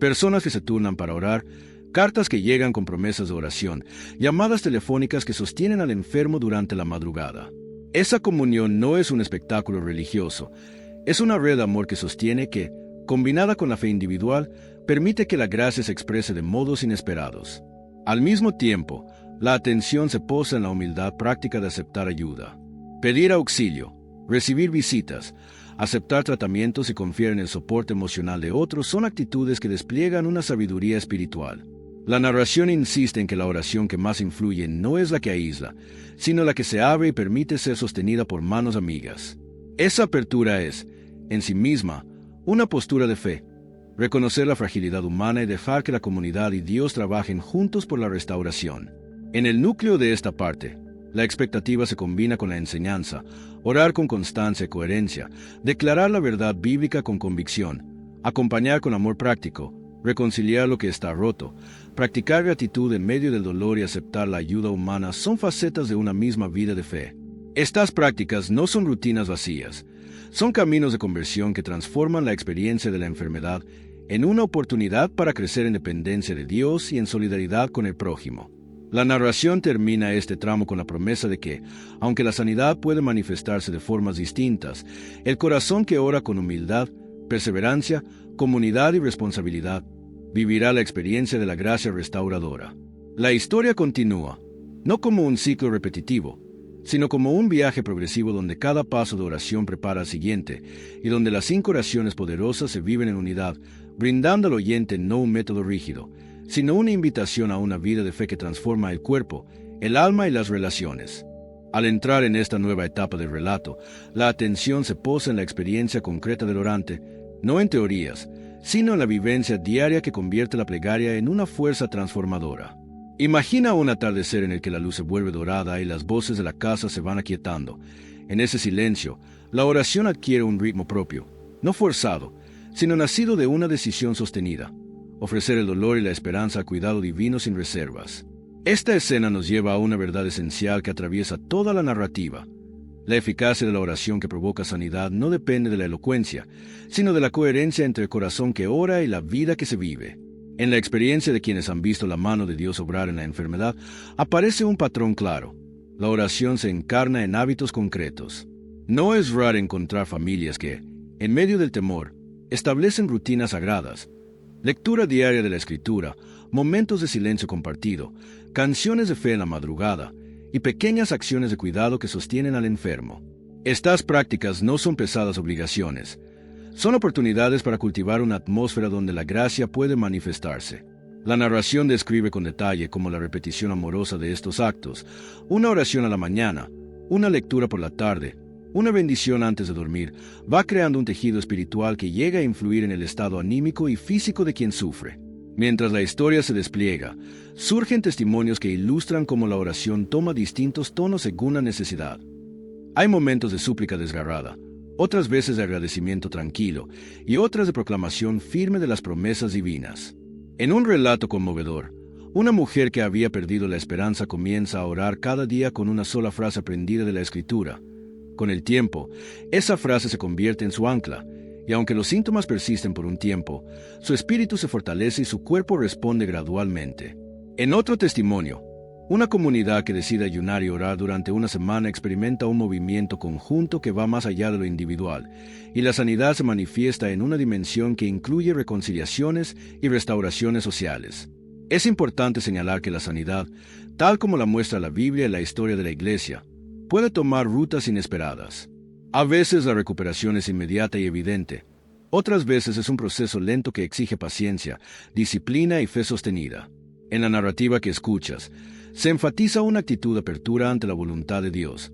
personas que se turnan para orar, cartas que llegan con promesas de oración, llamadas telefónicas que sostienen al enfermo durante la madrugada. Esa comunión no es un espectáculo religioso, es una red de amor que sostiene que, combinada con la fe individual, permite que la gracia se exprese de modos inesperados. Al mismo tiempo, la atención se posa en la humildad práctica de aceptar ayuda, pedir auxilio, recibir visitas, aceptar tratamientos y confiar en el soporte emocional de otros son actitudes que despliegan una sabiduría espiritual. La narración insiste en que la oración que más influye no es la que aísla, sino la que se abre y permite ser sostenida por manos amigas. Esa apertura es, en sí misma, una postura de fe, reconocer la fragilidad humana y dejar que la comunidad y Dios trabajen juntos por la restauración. En el núcleo de esta parte, la expectativa se combina con la enseñanza, orar con constancia y coherencia, declarar la verdad bíblica con convicción, acompañar con amor práctico, reconciliar lo que está roto, practicar gratitud en medio del dolor y aceptar la ayuda humana son facetas de una misma vida de fe. Estas prácticas no son rutinas vacías, son caminos de conversión que transforman la experiencia de la enfermedad en una oportunidad para crecer en dependencia de Dios y en solidaridad con el prójimo. La narración termina este tramo con la promesa de que, aunque la sanidad puede manifestarse de formas distintas, el corazón que ora con humildad, perseverancia, comunidad y responsabilidad, vivirá la experiencia de la gracia restauradora. La historia continúa, no como un ciclo repetitivo, sino como un viaje progresivo donde cada paso de oración prepara al siguiente, y donde las 5 oraciones poderosas se viven en unidad, brindando al oyente no un método rígido, sino una invitación a una vida de fe que transforma el cuerpo, el alma y las relaciones. Al entrar en esta nueva etapa del relato, la atención se posa en la experiencia concreta del orante, no en teorías, sino en la vivencia diaria que convierte la plegaria en una fuerza transformadora. Imagina un atardecer en el que la luz se vuelve dorada y las voces de la casa se van aquietando. En ese silencio, la oración adquiere un ritmo propio, no forzado, sino nacido de una decisión sostenida: ofrecer el dolor y la esperanza al cuidado divino sin reservas. Esta escena nos lleva a una verdad esencial que atraviesa toda la narrativa. La eficacia de la oración que provoca sanidad no depende de la elocuencia, sino de la coherencia entre el corazón que ora y la vida que se vive. En la experiencia de quienes han visto la mano de Dios obrar en la enfermedad, aparece un patrón claro. La oración se encarna en hábitos concretos. No es raro encontrar familias que, en medio del temor, establecen rutinas sagradas: lectura diaria de la Escritura, momentos de silencio compartido, canciones de fe en la madrugada y pequeñas acciones de cuidado que sostienen al enfermo. Estas prácticas no son pesadas obligaciones, son oportunidades para cultivar una atmósfera donde la gracia puede manifestarse. La narración describe con detalle cómo la repetición amorosa de estos actos, una oración a la mañana, una lectura por la tarde, una bendición antes de dormir, va creando un tejido espiritual que llega a influir en el estado anímico y físico de quien sufre. Mientras la historia se despliega, surgen testimonios que ilustran cómo la oración toma distintos tonos según la necesidad. Hay momentos de súplica desgarrada, otras veces de agradecimiento tranquilo y otras de proclamación firme de las promesas divinas. En un relato conmovedor, una mujer que había perdido la esperanza comienza a orar cada día con una sola frase aprendida de la Escritura. Con el tiempo, esa frase se convierte en su ancla, y aunque los síntomas persisten por un tiempo, su espíritu se fortalece y su cuerpo responde gradualmente. En otro testimonio, una comunidad que decide ayunar y orar durante una semana experimenta un movimiento conjunto que va más allá de lo individual, y la sanidad se manifiesta en una dimensión que incluye reconciliaciones y restauraciones sociales. Es importante señalar que la sanidad, tal como la muestra la Biblia y la historia de la Iglesia, puede tomar rutas inesperadas. A veces la recuperación es inmediata y evidente, Otras veces es un proceso lento que exige paciencia, disciplina y fe sostenida. En la narrativa que escuchas, se enfatiza una actitud de apertura ante la voluntad de Dios.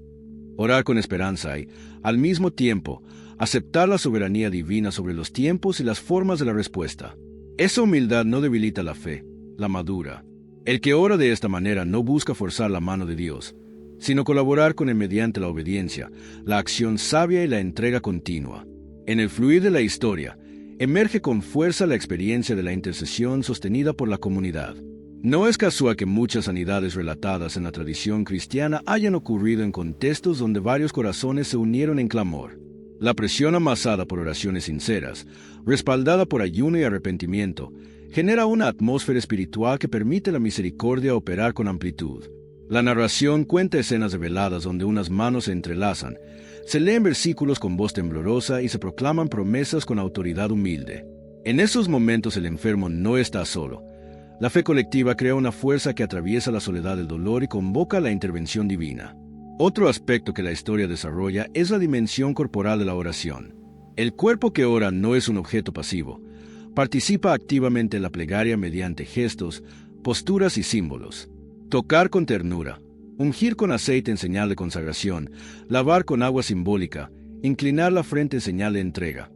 Orar con esperanza y, al mismo tiempo, aceptar la soberanía divina sobre los tiempos y las formas de la respuesta. Esa humildad no debilita la fe, la madura. El que ora de esta manera no busca forzar la mano de Dios, sino colaborar con él mediante la obediencia, la acción sabia y la entrega continua. En el fluir de la historia, emerge con fuerza la experiencia de la intercesión sostenida por la comunidad. No es casual que muchas sanidades relatadas en la tradición cristiana hayan ocurrido en contextos donde varios corazones se unieron en clamor. La presión amasada por oraciones sinceras, respaldada por ayuno y arrepentimiento, genera una atmósfera espiritual que permite la misericordia operar con amplitud. La narración cuenta escenas reveladas donde unas manos se entrelazan, se leen versículos con voz temblorosa y se proclaman promesas con autoridad humilde. En esos momentos el enfermo no está solo. La fe colectiva crea una fuerza que atraviesa la soledad del dolor y convoca la intervención divina. Otro aspecto que la historia desarrolla es la dimensión corporal de la oración. El cuerpo que ora no es un objeto pasivo. Participa activamente en la plegaria mediante gestos, posturas y símbolos. Tocar con ternura, ungir con aceite en señal de consagración, lavar con agua simbólica, inclinar la frente en señal de entrega.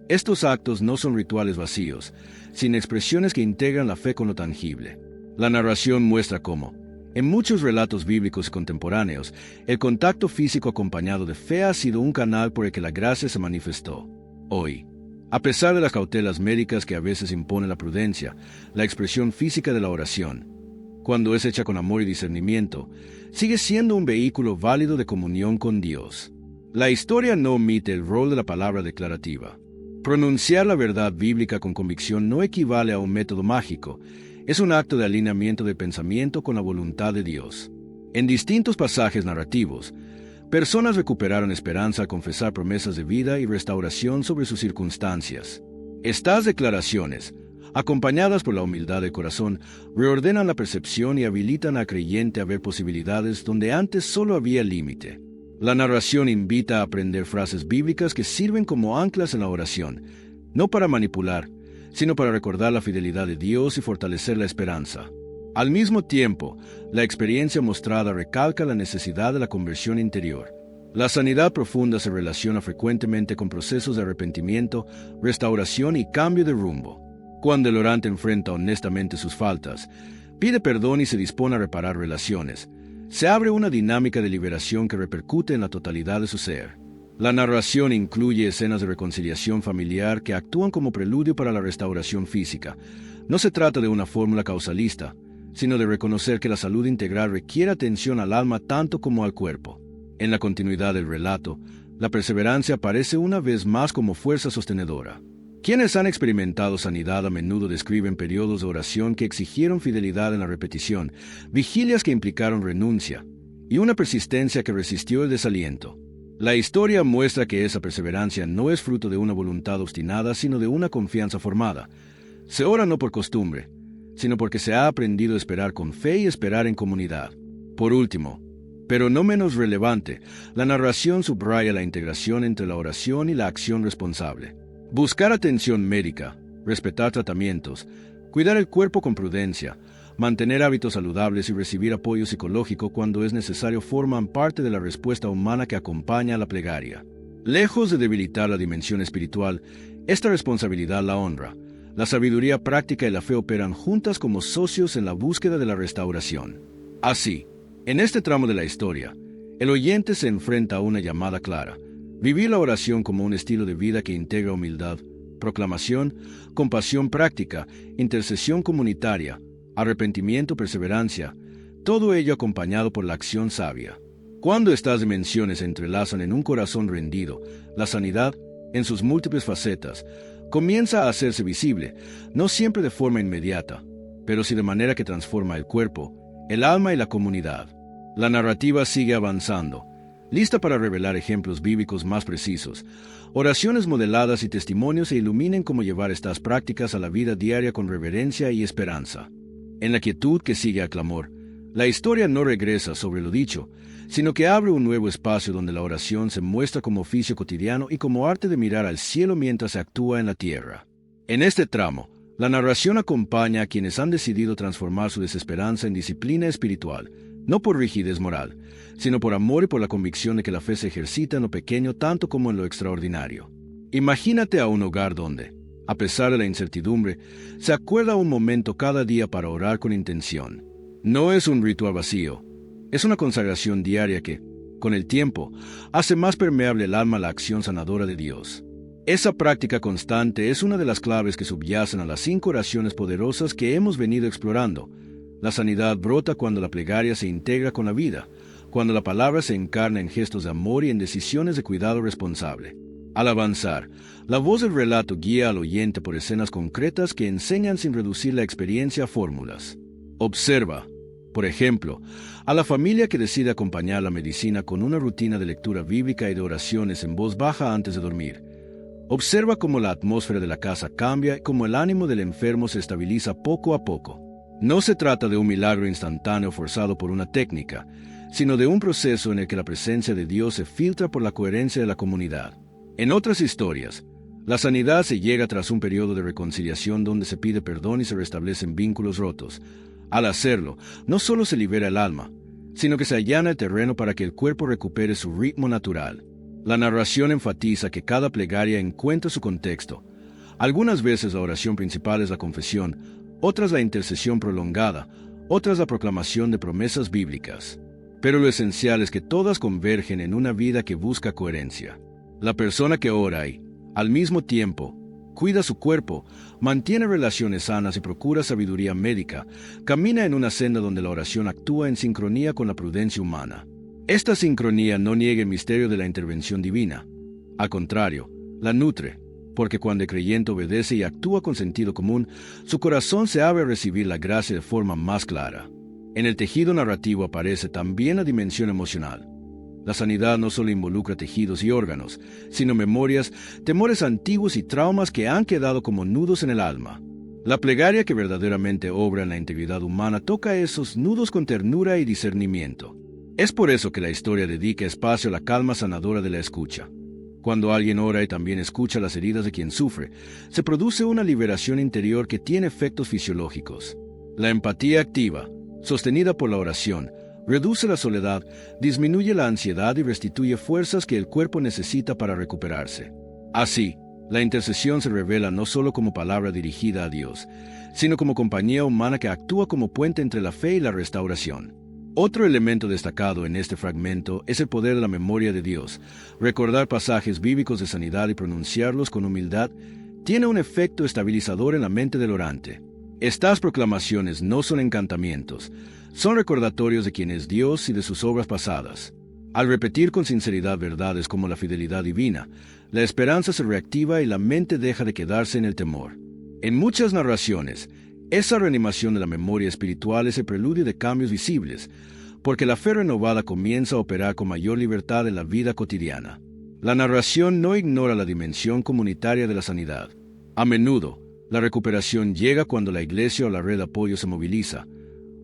Estos actos no son rituales vacíos, sino expresiones que integran la fe con lo tangible. La narración muestra cómo, en muchos relatos bíblicos y contemporáneos, el contacto físico acompañado de fe ha sido un canal por el que la gracia se manifestó. Hoy, a pesar de las cautelas médicas que a veces impone la prudencia, la expresión física de la oración, cuando es hecha con amor y discernimiento, sigue siendo un vehículo válido de comunión con Dios. La historia no omite el rol de la palabra declarativa. Pronunciar la verdad bíblica con convicción no equivale a un método mágico, es un acto de alineamiento de pensamiento con la voluntad de Dios. En distintos pasajes narrativos, personas recuperaron esperanza al confesar promesas de vida y restauración sobre sus circunstancias. Estas declaraciones, acompañadas por la humildad del corazón, reordenan la percepción y habilitan al creyente a ver posibilidades donde antes solo había límite. La narración invita a aprender frases bíblicas que sirven como anclas en la oración, no para manipular, sino para recordar la fidelidad de Dios y fortalecer la esperanza. Al mismo tiempo, la experiencia mostrada recalca la necesidad de la conversión interior. La sanidad profunda se relaciona frecuentemente con procesos de arrepentimiento, restauración y cambio de rumbo. Cuando el orante enfrenta honestamente sus faltas, pide perdón y se dispone a reparar relaciones, se abre una dinámica de liberación que repercute en la totalidad de su ser. La narración incluye escenas de reconciliación familiar que actúan como preludio para la restauración física. No se trata de una fórmula causalista, sino de reconocer que la salud integral requiere atención al alma tanto como al cuerpo. En la continuidad del relato, la perseverancia aparece una vez más como fuerza sostenedora. Quienes han experimentado sanidad a menudo describen periodos de oración que exigieron fidelidad en la repetición, vigilias que implicaron renuncia, y una persistencia que resistió el desaliento. La historia muestra que esa perseverancia no es fruto de una voluntad obstinada, sino de una confianza formada. Se ora no por costumbre, sino porque se ha aprendido a esperar con fe y esperar en comunidad. Por último, pero no menos relevante, la narración subraya la integración entre la oración y la acción responsable. Buscar atención médica, respetar tratamientos, cuidar el cuerpo con prudencia, mantener hábitos saludables y recibir apoyo psicológico cuando es necesario forman parte de la respuesta humana que acompaña a la plegaria. Lejos de debilitar la dimensión espiritual, esta responsabilidad la honra. La sabiduría práctica y la fe operan juntas como socios en la búsqueda de la restauración. Así, en este tramo de la historia, el oyente se enfrenta a una llamada clara: vivir la oración como un estilo de vida que integra humildad, proclamación, compasión práctica, intercesión comunitaria, arrepentimiento, perseverancia, todo ello acompañado por la acción sabia. Cuando estas dimensiones se entrelazan en un corazón rendido, la sanidad, en sus múltiples facetas, comienza a hacerse visible, no siempre de forma inmediata, pero sí de manera que transforma el cuerpo, el alma y la comunidad. La narrativa sigue avanzando, lista para revelar ejemplos bíblicos más precisos, oraciones modeladas y testimonios que iluminen cómo llevar estas prácticas a la vida diaria con reverencia y esperanza. En la quietud que sigue al clamor, la historia no regresa sobre lo dicho, sino que abre un nuevo espacio donde la oración se muestra como oficio cotidiano y como arte de mirar al cielo mientras se actúa en la tierra. En este tramo, la narración acompaña a quienes han decidido transformar su desesperanza en disciplina espiritual, no por rigidez moral, sino por amor y por la convicción de que la fe se ejercita en lo pequeño tanto como en lo extraordinario. Imagínate a un hogar donde, a pesar de la incertidumbre, se acuerda un momento cada día para orar con intención. No es un ritual vacío, es una consagración diaria que, con el tiempo, hace más permeable el alma a la acción sanadora de Dios. Esa práctica constante es una de las claves que subyacen a las 5 oraciones poderosas que hemos venido explorando. La sanidad brota cuando la plegaria se integra con la vida, cuando la palabra se encarna en gestos de amor y en decisiones de cuidado responsable. Al avanzar, la voz del relato guía al oyente por escenas concretas que enseñan sin reducir la experiencia a fórmulas. Observa, por ejemplo, a la familia que decide acompañar la medicina con una rutina de lectura bíblica y de oraciones en voz baja antes de dormir. Observa cómo la atmósfera de la casa cambia y cómo el ánimo del enfermo se estabiliza poco a poco. No se trata de un milagro instantáneo forzado por una técnica, sino de un proceso en el que la presencia de Dios se filtra por la coherencia de la comunidad. En otras historias, la sanidad se llega tras un periodo de reconciliación donde se pide perdón y se restablecen vínculos rotos. Al hacerlo, no solo se libera el alma, sino que se allana el terreno para que el cuerpo recupere su ritmo natural. La narración enfatiza que cada plegaria encuentra su contexto. Algunas veces la oración principal es la confesión, otras la intercesión prolongada, otras la proclamación de promesas bíblicas. Pero lo esencial es que todas convergen en una vida que busca coherencia. La persona que ora y, al mismo tiempo, cuida su cuerpo, mantiene relaciones sanas y procura sabiduría médica, camina en una senda donde la oración actúa en sincronía con la prudencia humana. Esta sincronía no niega el misterio de la intervención divina. Al contrario, la nutre, porque cuando el creyente obedece y actúa con sentido común, su corazón se abre a recibir la gracia de forma más clara. En el tejido narrativo aparece también la dimensión emocional. La sanidad no solo involucra tejidos y órganos, sino memorias, temores antiguos y traumas que han quedado como nudos en el alma. La plegaria que verdaderamente obra en la integridad humana toca esos nudos con ternura y discernimiento. Es por eso que la historia dedica espacio a la calma sanadora de la escucha. Cuando alguien ora y también escucha las heridas de quien sufre, se produce una liberación interior que tiene efectos fisiológicos. La empatía activa, sostenida por la oración, reduce la soledad, disminuye la ansiedad y restituye fuerzas que el cuerpo necesita para recuperarse. Así, la intercesión se revela no solo como palabra dirigida a Dios, sino como compañía humana que actúa como puente entre la fe y la restauración. Otro elemento destacado en este fragmento es el poder de la memoria de Dios. Recordar pasajes bíblicos de sanidad y pronunciarlos con humildad tiene un efecto estabilizador en la mente del orante. Estas proclamaciones no son encantamientos, son recordatorios de quién es Dios y de sus obras pasadas. Al repetir con sinceridad verdades como la fidelidad divina, la esperanza se reactiva y la mente deja de quedarse en el temor. En muchas narraciones, esa reanimación de la memoria espiritual es el preludio de cambios visibles, porque la fe renovada comienza a operar con mayor libertad en la vida cotidiana. La narración no ignora la dimensión comunitaria de la sanidad. A menudo, la recuperación llega cuando la iglesia o la red de apoyo se moviliza.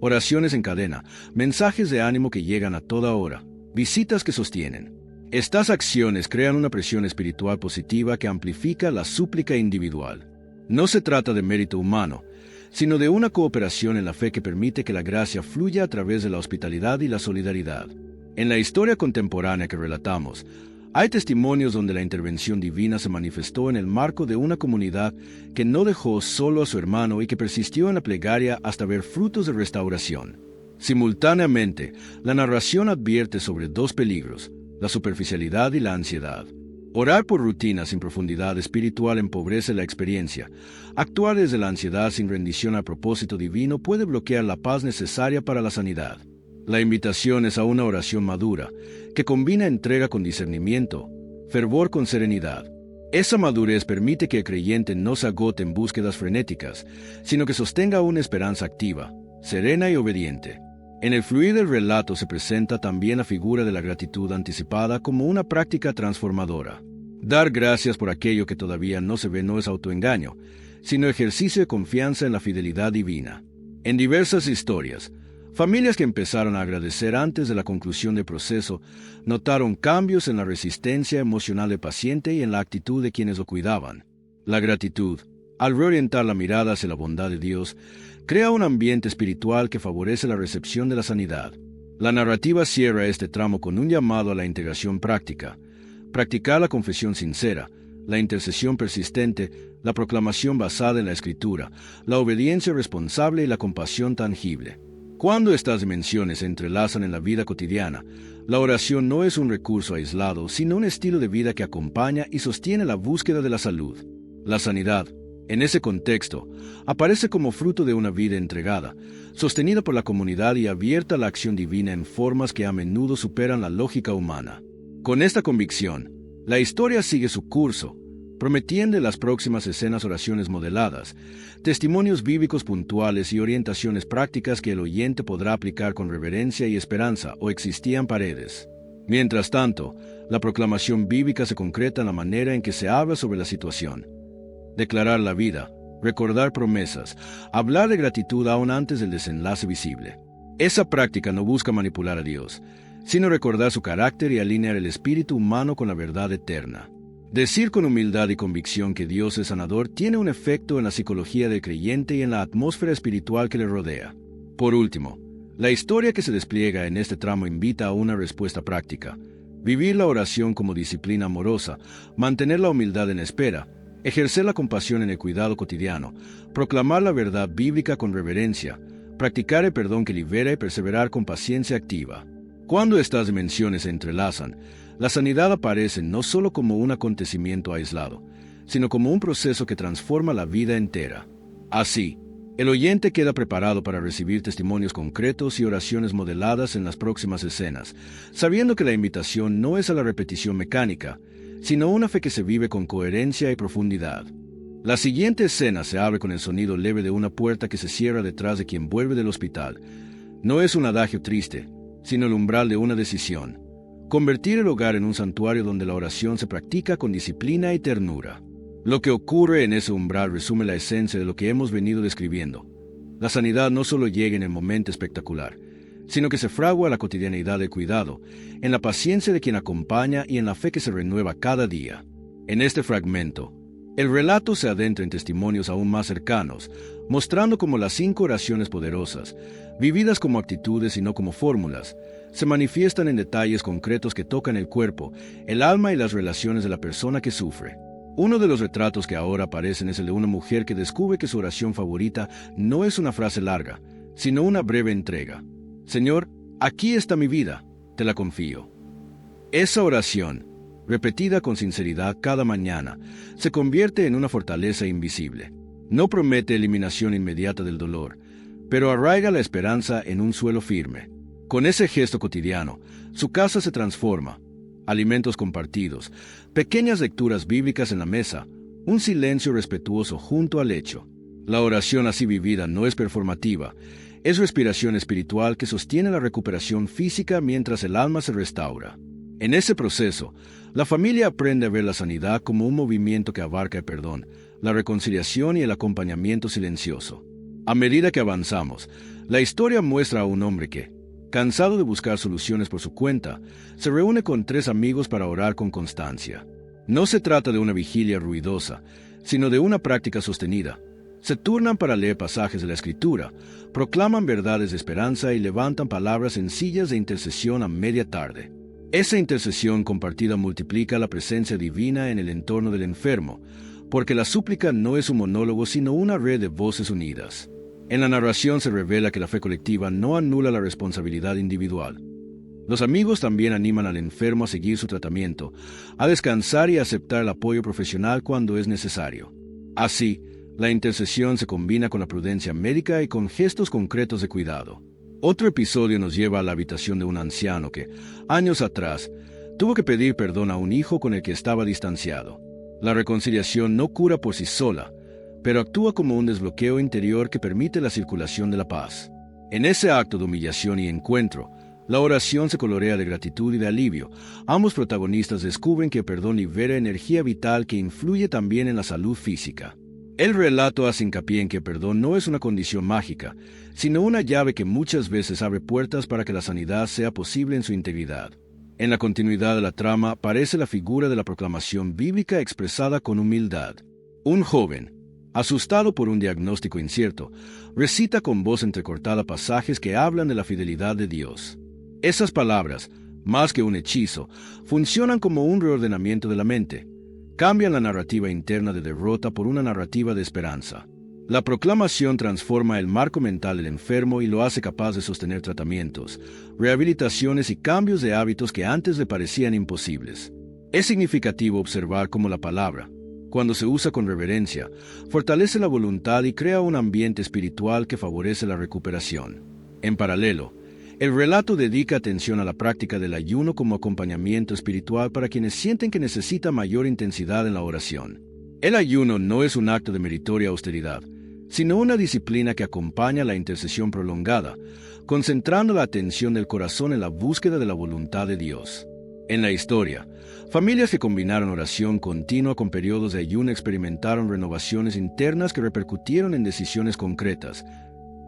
Oraciones en cadena, mensajes de ánimo que llegan a toda hora, visitas que sostienen. Estas acciones crean una presión espiritual positiva que amplifica la súplica individual. No se trata de mérito humano, sino de una cooperación en la fe que permite que la gracia fluya a través de la hospitalidad y la solidaridad. En la historia contemporánea que relatamos, hay testimonios donde la intervención divina se manifestó en el marco de una comunidad que no dejó solo a su hermano y que persistió en la plegaria hasta ver frutos de restauración. Simultáneamente, la narración advierte sobre 2 peligros, la superficialidad y la ansiedad. Orar por rutina sin profundidad espiritual empobrece la experiencia. Actuar desde la ansiedad sin rendición al propósito divino puede bloquear la paz necesaria para la sanidad. La invitación es a una oración madura, que combina entrega con discernimiento, fervor con serenidad. Esa madurez permite que el creyente no se agote en búsquedas frenéticas, sino que sostenga una esperanza activa, serena y obediente. En el fluir del relato se presenta también la figura de la gratitud anticipada como una práctica transformadora. Dar gracias por aquello que todavía no se ve no es autoengaño, sino ejercicio de confianza en la fidelidad divina. En diversas historias, Familias que empezaron a agradecer antes de la conclusión del proceso notaron cambios en la resistencia emocional del paciente y en la actitud de quienes lo cuidaban. La gratitud, al reorientar la mirada hacia la bondad de Dios, crea un ambiente espiritual que favorece la recepción de la sanidad. La narrativa cierra este tramo con un llamado a la integración práctica. Practicar la confesión sincera, la intercesión persistente, la proclamación basada en la Escritura, la obediencia responsable y la compasión tangible. Cuando estas dimensiones se entrelazan en la vida cotidiana, la oración no es un recurso aislado, sino un estilo de vida que acompaña y sostiene la búsqueda de la salud. La sanidad, en ese contexto, aparece como fruto de una vida entregada, sostenida por la comunidad y abierta a la acción divina en formas que a menudo superan la lógica humana. Con esta convicción, la historia sigue su curso, prometiendo en las próximas escenas oraciones modeladas, testimonios bíblicos puntuales y orientaciones prácticas que el oyente podrá aplicar con reverencia y esperanza, o existían paredes. Mientras tanto, la proclamación bíblica se concreta en la manera en que se habla sobre la situación. Declarar la vida, recordar promesas, hablar de gratitud aún antes del desenlace visible. Esa práctica no busca manipular a Dios, sino recordar su carácter y alinear el espíritu humano con la verdad eterna. Decir con humildad y convicción que Dios es sanador tiene un efecto en la psicología del creyente y en la atmósfera espiritual que le rodea. Por último, la historia que se despliega en este tramo invita a una respuesta práctica. Vivir la oración como disciplina amorosa, mantener la humildad en espera, ejercer la compasión en el cuidado cotidiano, proclamar la verdad bíblica con reverencia, practicar el perdón que libera y perseverar con paciencia activa. Cuando estas dimensiones se entrelazan, la sanidad aparece no solo como un acontecimiento aislado, sino como un proceso que transforma la vida entera. Así, el oyente queda preparado para recibir testimonios concretos y oraciones modeladas en las próximas escenas, sabiendo que la invitación no es a la repetición mecánica, sino una fe que se vive con coherencia y profundidad. La siguiente escena se abre con el sonido leve de una puerta que se cierra detrás de quien vuelve del hospital. No es un adagio triste, sino el umbral de una decisión. Convertir el hogar en un santuario donde la oración se practica con disciplina y ternura. Lo que ocurre en ese umbral resume la esencia de lo que hemos venido describiendo. La sanidad no solo llega en el momento espectacular, sino que se fragua la cotidianidad del cuidado, en la paciencia de quien acompaña y en la fe que se renueva cada día. En este fragmento, el relato se adentra en testimonios aún más cercanos, mostrando cómo las 5 oraciones poderosas, vividas como actitudes y no como fórmulas, se manifiestan en detalles concretos que tocan el cuerpo, el alma y las relaciones de la persona que sufre. Uno de los retratos que ahora aparecen es el de una mujer que descubre que su oración favorita no es una frase larga, sino una breve entrega. Señor, aquí está mi vida, te la confío. Esa oración, repetida con sinceridad cada mañana, se convierte en una fortaleza invisible. No promete eliminación inmediata del dolor, pero arraiga la esperanza en un suelo firme. Con ese gesto cotidiano, su casa se transforma. Alimentos compartidos, pequeñas lecturas bíblicas en la mesa, un silencio respetuoso junto al lecho. La oración así vivida no es performativa, es respiración espiritual que sostiene la recuperación física mientras el alma se restaura. En ese proceso, la familia aprende a ver la sanidad como un movimiento que abarca el perdón, la reconciliación y el acompañamiento silencioso. A medida que avanzamos, la historia muestra a un hombre que, cansado de buscar soluciones por su cuenta, se reúne con 3 amigos para orar con constancia. No se trata de una vigilia ruidosa, sino de una práctica sostenida. Se turnan para leer pasajes de la Escritura, proclaman verdades de esperanza y levantan palabras sencillas de intercesión a media tarde. Esa intercesión compartida multiplica la presencia divina en el entorno del enfermo, porque la súplica no es un monólogo sino una red de voces unidas. En la narración se revela que la fe colectiva no anula la responsabilidad individual. Los amigos también animan al enfermo a seguir su tratamiento, a descansar y a aceptar el apoyo profesional cuando es necesario. Así, la intercesión se combina con la prudencia médica y con gestos concretos de cuidado. Otro episodio nos lleva a la habitación de un anciano que, años atrás, tuvo que pedir perdón a un hijo con el que estaba distanciado. La reconciliación no cura por sí sola, pero actúa como un desbloqueo interior que permite la circulación de la paz. En ese acto de humillación y encuentro, la oración se colorea de gratitud y de alivio. Ambos protagonistas descubren que el perdón libera energía vital que influye también en la salud física. El relato hace hincapié en que el perdón no es una condición mágica, sino una llave que muchas veces abre puertas para que la sanidad sea posible en su integridad. En la continuidad de la trama aparece la figura de la proclamación bíblica expresada con humildad. Un joven, asustado por un diagnóstico incierto, recita con voz entrecortada pasajes que hablan de la fidelidad de Dios. Esas palabras, más que un hechizo, funcionan como un reordenamiento de la mente. Cambian la narrativa interna de derrota por una narrativa de esperanza. La proclamación transforma el marco mental del enfermo y lo hace capaz de sostener tratamientos, rehabilitaciones y cambios de hábitos que antes le parecían imposibles. Es significativo observar cómo la palabra, cuando se usa con reverencia, fortalece la voluntad y crea un ambiente espiritual que favorece la recuperación. En paralelo, el relato dedica atención a la práctica del ayuno como acompañamiento espiritual para quienes sienten que necesita mayor intensidad en la oración. El ayuno no es un acto de meritoria austeridad, sino una disciplina que acompaña la intercesión prolongada, concentrando la atención del corazón en la búsqueda de la voluntad de Dios. En la historia, familias que combinaron oración continua con periodos de ayuno experimentaron renovaciones internas que repercutieron en decisiones concretas,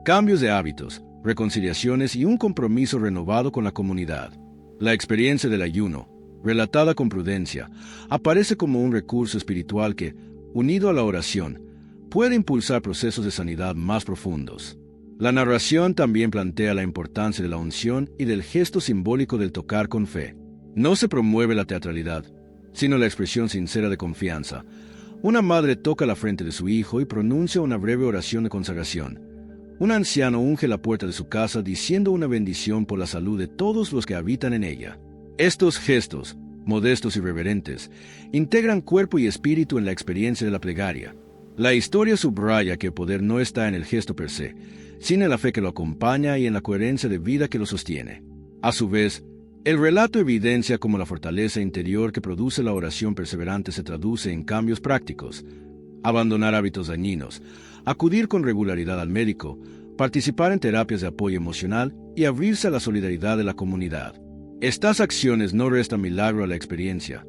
cambios de hábitos, reconciliaciones y un compromiso renovado con la comunidad. La experiencia del ayuno, relatada con prudencia, aparece como un recurso espiritual que, unido a la oración, puede impulsar procesos de sanidad más profundos. La narración también plantea la importancia de la unción y del gesto simbólico del tocar con fe. No se promueve la teatralidad, sino la expresión sincera de confianza. Una madre toca la frente de su hijo y pronuncia una breve oración de consagración. Un anciano unge la puerta de su casa diciendo una bendición por la salud de todos los que habitan en ella. Estos gestos, modestos y reverentes, integran cuerpo y espíritu en la experiencia de la plegaria. La historia subraya que el poder no está en el gesto per se, sino en la fe que lo acompaña y en la coherencia de vida que lo sostiene. A su vez, el relato evidencia cómo la fortaleza interior que produce la oración perseverante se traduce en cambios prácticos. Abandonar hábitos dañinos, acudir con regularidad al médico, participar en terapias de apoyo emocional y abrirse a la solidaridad de la comunidad. Estas acciones no restan milagro a la experiencia,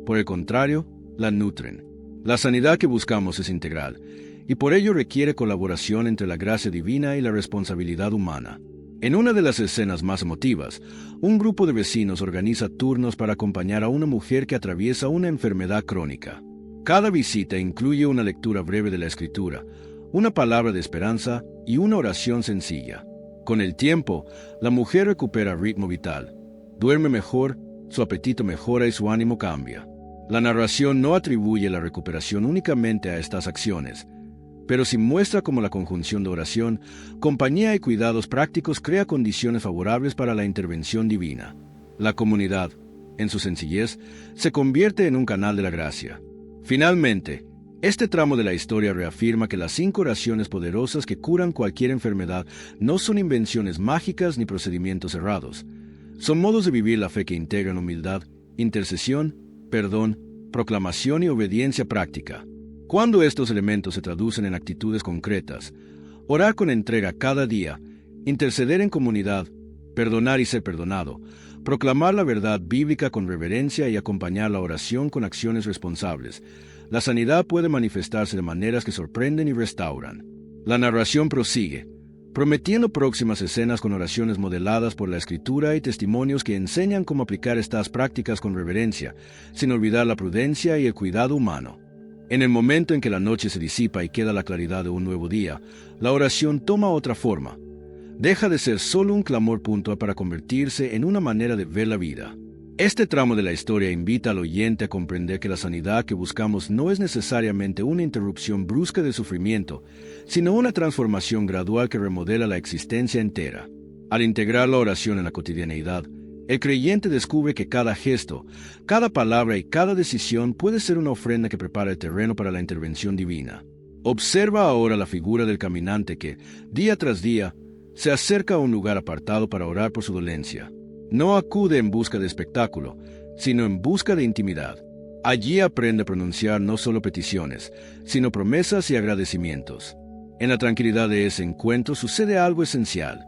por el contrario, la nutren. La sanidad que buscamos es integral, y por ello requiere colaboración entre la gracia divina y la responsabilidad humana. En una de las escenas más emotivas, un grupo de vecinos organiza turnos para acompañar a una mujer que atraviesa una enfermedad crónica. Cada visita incluye una lectura breve de la Escritura, una palabra de esperanza y una oración sencilla. Con el tiempo, la mujer recupera ritmo vital, duerme mejor, su apetito mejora y su ánimo cambia. La narración no atribuye la recuperación únicamente a estas acciones, pero sí muestra cómo la conjunción de oración, compañía y cuidados prácticos crea condiciones favorables para la intervención divina. La comunidad, en su sencillez, se convierte en un canal de la gracia. Finalmente, este tramo de la historia reafirma que las 5 oraciones poderosas que curan cualquier enfermedad no son invenciones mágicas ni procedimientos errados. Son modos de vivir la fe que integran humildad, intercesión, perdón, proclamación y obediencia práctica. Cuando estos elementos se traducen en actitudes concretas, orar con entrega cada día, interceder en comunidad, perdonar y ser perdonado, proclamar la verdad bíblica con reverencia y acompañar la oración con acciones responsables, la sanidad puede manifestarse de maneras que sorprenden y restauran. La narración prosigue, prometiendo próximas escenas con oraciones modeladas por la Escritura y testimonios que enseñan cómo aplicar estas prácticas con reverencia, sin olvidar la prudencia y el cuidado humano. En el momento en que la noche se disipa y queda la claridad de un nuevo día, la oración toma otra forma. Deja de ser solo un clamor puntual para convertirse en una manera de ver la vida. Este tramo de la historia invita al oyente a comprender que la sanidad que buscamos no es necesariamente una interrupción brusca del sufrimiento, sino una transformación gradual que remodela la existencia entera. Al integrar la oración en la cotidianeidad, el creyente descubre que cada gesto, cada palabra y cada decisión puede ser una ofrenda que prepara el terreno para la intervención divina. Observa ahora la figura del caminante que, día tras día, se acerca a un lugar apartado para orar por su dolencia. No acude en busca de espectáculo, sino en busca de intimidad. Allí aprende a pronunciar no solo peticiones, sino promesas y agradecimientos. En la tranquilidad de ese encuentro sucede algo esencial.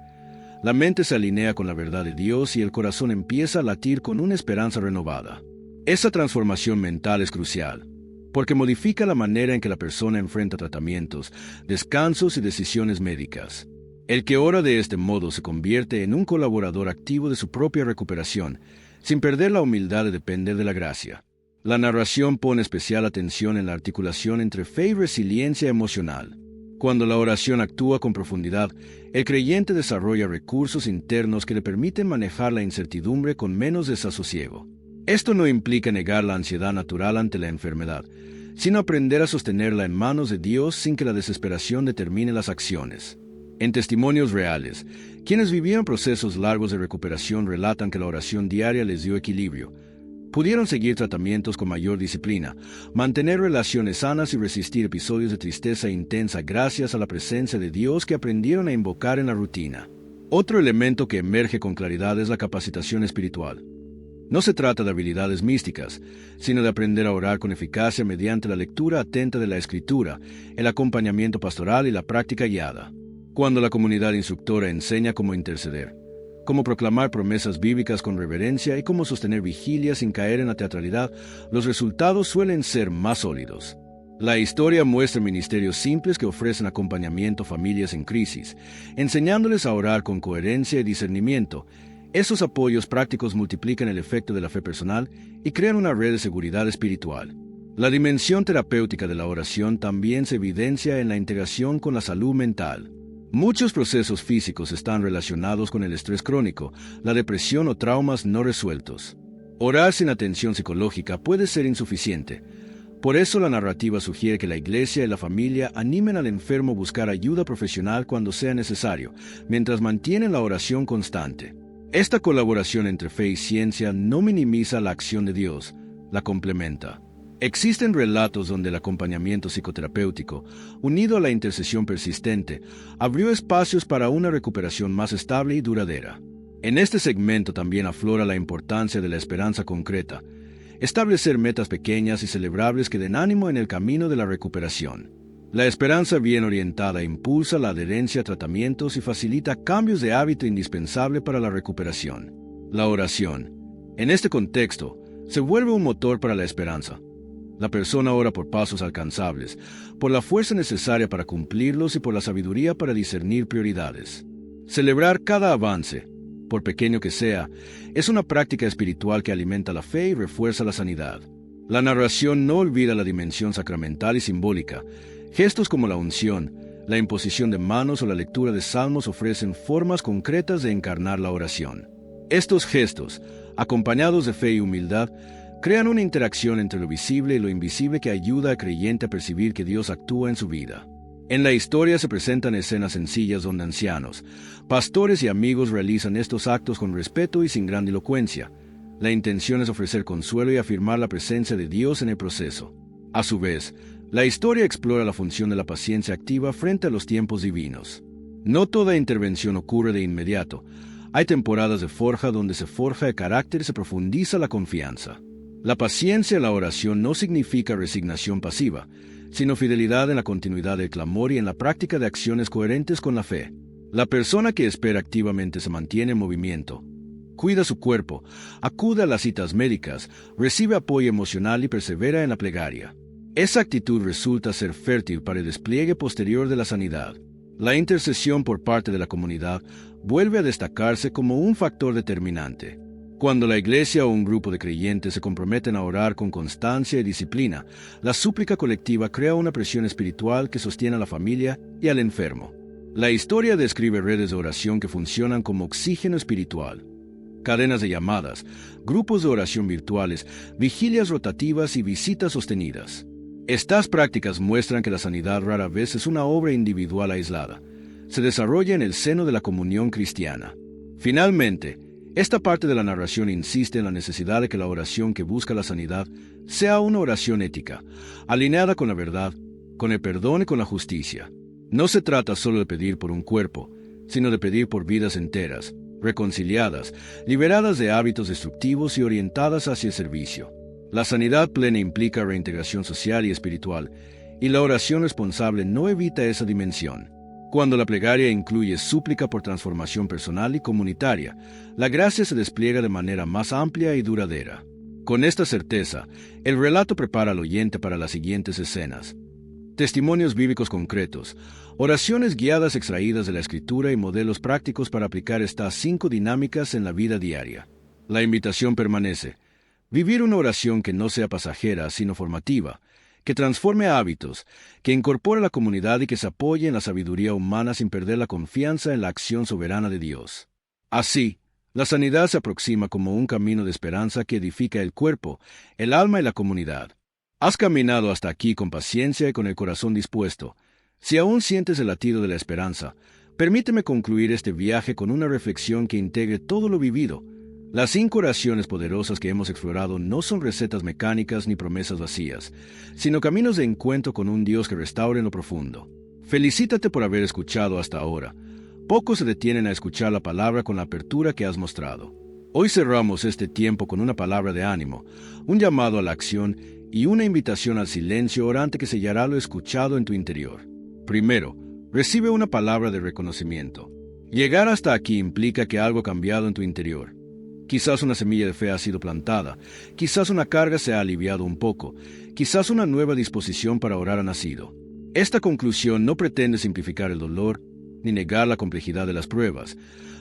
La mente se alinea con la verdad de Dios y el corazón empieza a latir con una esperanza renovada. Esa transformación mental es crucial. porque modifica la manera en que la persona enfrenta tratamientos, descansos y decisiones médicas. El que ora de este modo se convierte en un colaborador activo de su propia recuperación, sin perder la humildad de depender de la gracia. La narración pone especial atención en la articulación entre fe y resiliencia emocional. Cuando la oración actúa con profundidad, el creyente desarrolla recursos internos que le permiten manejar la incertidumbre con menos desasosiego. Esto no implica negar la ansiedad natural ante la enfermedad, sino aprender a sostenerla en manos de Dios sin que la desesperación determine las acciones. En testimonios reales, quienes vivían procesos largos de recuperación relatan que la oración diaria les dio equilibrio. Pudieron seguir tratamientos con mayor disciplina, mantener relaciones sanas y resistir episodios de tristeza intensa gracias a la presencia de Dios que aprendieron a invocar en la rutina. Otro elemento que emerge con claridad es la capacitación espiritual. No se trata de habilidades místicas, sino de aprender a orar con eficacia mediante la lectura atenta de la Escritura, el acompañamiento pastoral y la práctica guiada. Cuando la comunidad instructora enseña cómo interceder, cómo proclamar promesas bíblicas con reverencia y cómo sostener vigilia sin caer en la teatralidad, los resultados suelen ser más sólidos. La historia muestra ministerios simples que ofrecen acompañamiento a familias en crisis, enseñándoles a orar con coherencia y discernimiento. Esos apoyos prácticos multiplican el efecto de la fe personal y crean una red de seguridad espiritual. La dimensión terapéutica de la oración también se evidencia en la integración con la salud mental. Muchos procesos físicos están relacionados con el estrés crónico, la depresión o traumas no resueltos. Orar sin atención psicológica puede ser insuficiente. Por eso la narrativa sugiere que la iglesia y la familia animen al enfermo a buscar ayuda profesional cuando sea necesario, mientras mantienen la oración constante. Esta colaboración entre fe y ciencia no minimiza la acción de Dios, la complementa. Existen relatos donde el acompañamiento psicoterapéutico, unido a la intercesión persistente, abrió espacios para una recuperación más estable y duradera. En este segmento también aflora la importancia de la esperanza concreta, establecer metas pequeñas y celebrables que den ánimo en el camino de la recuperación. La esperanza bien orientada impulsa la adherencia a tratamientos y facilita cambios de hábito indispensable para la recuperación. La oración, en este contexto, se vuelve un motor para la esperanza. La persona ora por pasos alcanzables, por la fuerza necesaria para cumplirlos y por la sabiduría para discernir prioridades. Celebrar cada avance, por pequeño que sea, es una práctica espiritual que alimenta la fe y refuerza la sanidad. La narración no olvida la dimensión sacramental y simbólica. Gestos como la unción, la imposición de manos o la lectura de salmos ofrecen formas concretas de encarnar la oración. Estos gestos, acompañados de fe y humildad, crean una interacción entre lo visible y lo invisible que ayuda al creyente a percibir que Dios actúa en su vida. En la historia se presentan escenas sencillas donde ancianos, pastores y amigos realizan estos actos con respeto y sin grandilocuencia. La intención es ofrecer consuelo y afirmar la presencia de Dios en el proceso. A su vez, la historia explora la función de la paciencia activa frente a los tiempos divinos. No toda intervención ocurre de inmediato. Hay temporadas de forja donde se forja el carácter y se profundiza la confianza. La paciencia en la oración no significa resignación pasiva, sino fidelidad en la continuidad del clamor y en la práctica de acciones coherentes con la fe. La persona que espera activamente se mantiene en movimiento, cuida su cuerpo, acude a las citas médicas, recibe apoyo emocional y persevera en la plegaria. Esa actitud resulta ser fértil para el despliegue posterior de la sanidad. La intercesión por parte de la comunidad vuelve a destacarse como un factor determinante. Cuando la iglesia o un grupo de creyentes se comprometen a orar con constancia y disciplina, la súplica colectiva crea una presión espiritual que sostiene a la familia y al enfermo. La historia describe redes de oración que funcionan como oxígeno espiritual. Cadenas de llamadas, grupos de oración virtuales, vigilias rotativas y visitas sostenidas. Estas prácticas muestran que la sanidad rara vez es una obra individual aislada. Se desarrolla en el seno de la comunión cristiana. Finalmente, esta parte de la narración insiste en la necesidad de que la oración que busca la sanidad sea una oración ética, alineada con la verdad, con el perdón y con la justicia. No se trata solo de pedir por un cuerpo, sino de pedir por vidas enteras, reconciliadas, liberadas de hábitos destructivos y orientadas hacia el servicio. La sanidad plena implica reintegración social y espiritual, y la oración responsable no evita esa dimensión. Cuando la plegaria incluye súplica por transformación personal y comunitaria, la gracia se despliega de manera más amplia y duradera. Con esta certeza, el relato prepara al oyente para las siguientes escenas. Testimonios bíblicos concretos, oraciones guiadas extraídas de la Escritura y modelos prácticos para aplicar estas 5 dinámicas en la vida diaria. La invitación permanece. Vivir una oración que no sea pasajera, sino formativa, que transforme hábitos, que incorpore a la comunidad y que se apoye en la sabiduría humana sin perder la confianza en la acción soberana de Dios. Así, la sanidad se aproxima como un camino de esperanza que edifica el cuerpo, el alma y la comunidad. Has caminado hasta aquí con paciencia y con el corazón dispuesto. Si aún sientes el latido de la esperanza, permíteme concluir este viaje con una reflexión que integre todo lo vivido. Las 5 oraciones poderosas que hemos explorado no son recetas mecánicas ni promesas vacías, sino caminos de encuentro con un Dios que restaure en lo profundo. Felicítate por haber escuchado hasta ahora. Pocos se detienen a escuchar la palabra con la apertura que has mostrado. Hoy cerramos este tiempo con una palabra de ánimo, un llamado a la acción y una invitación al silencio orante que sellará lo escuchado en tu interior. Primero, recibe una palabra de reconocimiento. Llegar hasta aquí implica que algo ha cambiado en tu interior. Quizás una semilla de fe ha sido plantada, quizás una carga se ha aliviado un poco, quizás una nueva disposición para orar ha nacido. Esta conclusión no pretende simplificar el dolor, ni negar la complejidad de las pruebas.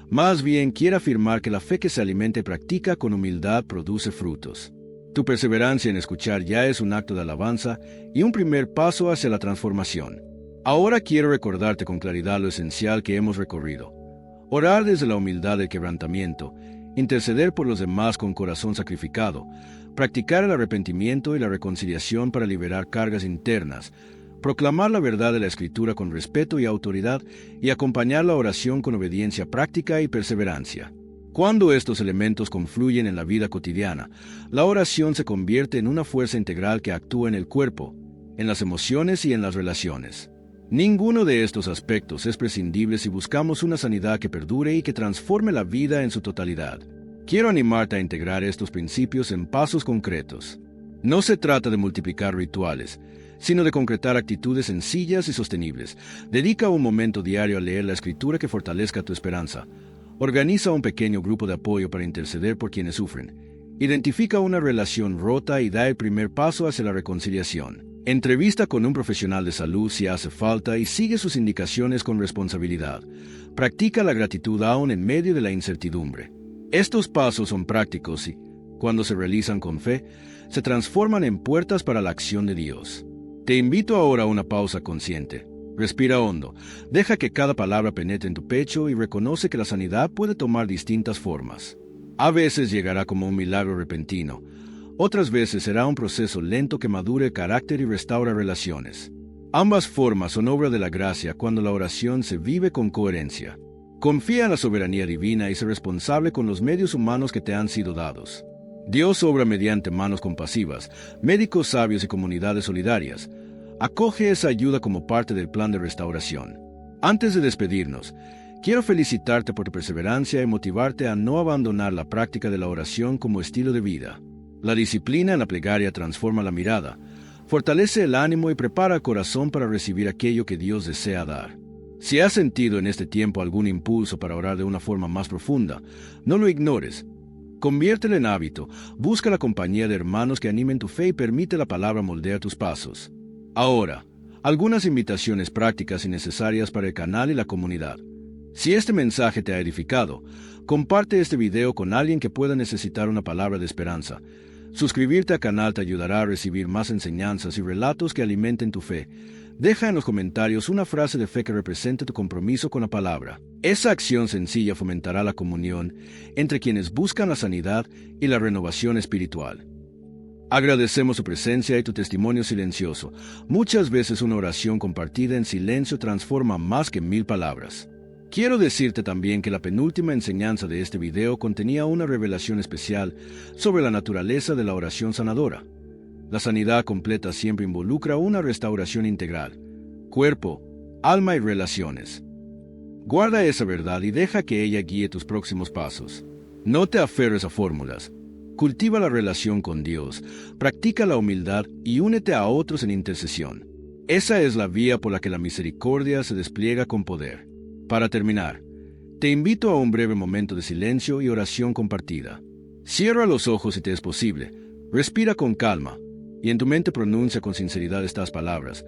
Más bien quiere afirmar que la fe que se alimenta y practica con humildad produce frutos. Tu perseverancia en escuchar ya es un acto de alabanza y un primer paso hacia la transformación. Ahora quiero recordarte con claridad lo esencial que hemos recorrido. Orar desde la humildad del quebrantamiento, interceder por los demás con corazón sacrificado, practicar el arrepentimiento y la reconciliación para liberar cargas internas, proclamar la verdad de la Escritura con respeto y autoridad y acompañar la oración con obediencia práctica y perseverancia. Cuando estos elementos confluyen en la vida cotidiana, la oración se convierte en una fuerza integral que actúa en el cuerpo, en las emociones y en las relaciones. Ninguno de estos aspectos es prescindible si buscamos una sanidad que perdure y que transforme la vida en su totalidad. Quiero animarte a integrar estos principios en pasos concretos. No se trata de multiplicar rituales, sino de concretar actitudes sencillas y sostenibles. Dedica un momento diario a leer la Escritura que fortalezca tu esperanza. Organiza un pequeño grupo de apoyo para interceder por quienes sufren. Identifica una relación rota y da el primer paso hacia la reconciliación. Entrevista con un profesional de salud si hace falta y sigue sus indicaciones con responsabilidad. Practica la gratitud aún en medio de la incertidumbre. Estos pasos son prácticos y, cuando se realizan con fe, se transforman en puertas para la acción de Dios. Te invito ahora a una pausa consciente. Respira hondo, deja que cada palabra penetre en tu pecho y reconoce que la sanidad puede tomar distintas formas. A veces llegará como un milagro repentino. Otras veces será un proceso lento que madure el carácter y restaura relaciones. Ambas formas son obra de la gracia cuando la oración se vive con coherencia. Confía en la soberanía divina y sé responsable con los medios humanos que te han sido dados. Dios obra mediante manos compasivas, médicos sabios y comunidades solidarias. Acoge esa ayuda como parte del plan de restauración. Antes de despedirnos, quiero felicitarte por tu perseverancia y motivarte a no abandonar la práctica de la oración como estilo de vida. La disciplina en la plegaria transforma la mirada, fortalece el ánimo y prepara el corazón para recibir aquello que Dios desea dar. Si has sentido en este tiempo algún impulso para orar de una forma más profunda, no lo ignores. Conviértelo en hábito, busca la compañía de hermanos que animen tu fe y permite la palabra moldear tus pasos. Ahora, algunas invitaciones prácticas y necesarias para el canal y la comunidad. Si este mensaje te ha edificado, comparte este video con alguien que pueda necesitar una palabra de esperanza. Suscribirte al canal te ayudará a recibir más enseñanzas y relatos que alimenten tu fe. Deja en los comentarios una frase de fe que represente tu compromiso con la palabra. Esa acción sencilla fomentará la comunión entre quienes buscan la sanidad y la renovación espiritual. Agradecemos su presencia y tu testimonio silencioso. Muchas veces una oración compartida en silencio transforma más que 1000 palabras. Quiero decirte también que la penúltima enseñanza de este video contenía una revelación especial sobre la naturaleza de la oración sanadora. La sanidad completa siempre involucra una restauración integral, cuerpo, alma y relaciones. Guarda esa verdad y deja que ella guíe tus próximos pasos. No te aferres a fórmulas. Cultiva la relación con Dios, practica la humildad y únete a otros en intercesión. Esa es la vía por la que la misericordia se despliega con poder. Para terminar, te invito a un breve momento de silencio y oración compartida. Cierra los ojos si te es posible, Respira con calma, y en tu mente pronuncia con sinceridad estas palabras.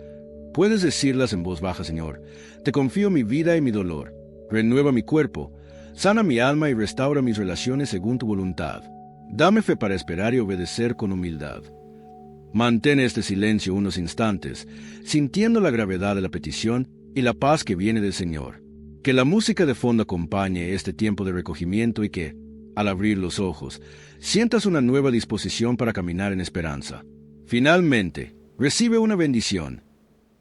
Puedes decirlas en voz baja: Señor, te confío mi vida y mi dolor. Renueva mi cuerpo, sana mi alma y restaura mis relaciones según tu voluntad. Dame fe para esperar y obedecer con humildad. Mantén este silencio unos instantes, sintiendo la gravedad de la petición y la paz que viene del Señor. Que la música de fondo acompañe este tiempo de recogimiento y que, al abrir los ojos, sientas una nueva disposición para caminar en esperanza. Finalmente, recibe una bendición.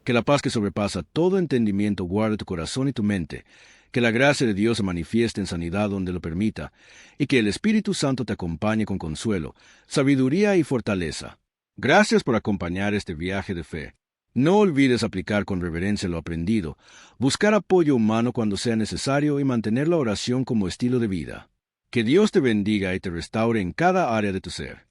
Que la paz que sobrepasa todo entendimiento guarde tu corazón y tu mente, que la gracia de Dios se manifieste en sanidad donde lo permita, y que el Espíritu Santo te acompañe con consuelo, sabiduría y fortaleza. Gracias por acompañar este viaje de fe. No olvides aplicar con reverencia lo aprendido, buscar apoyo humano cuando sea necesario y mantener la oración como estilo de vida. Que Dios te bendiga y te restaure en cada área de tu ser.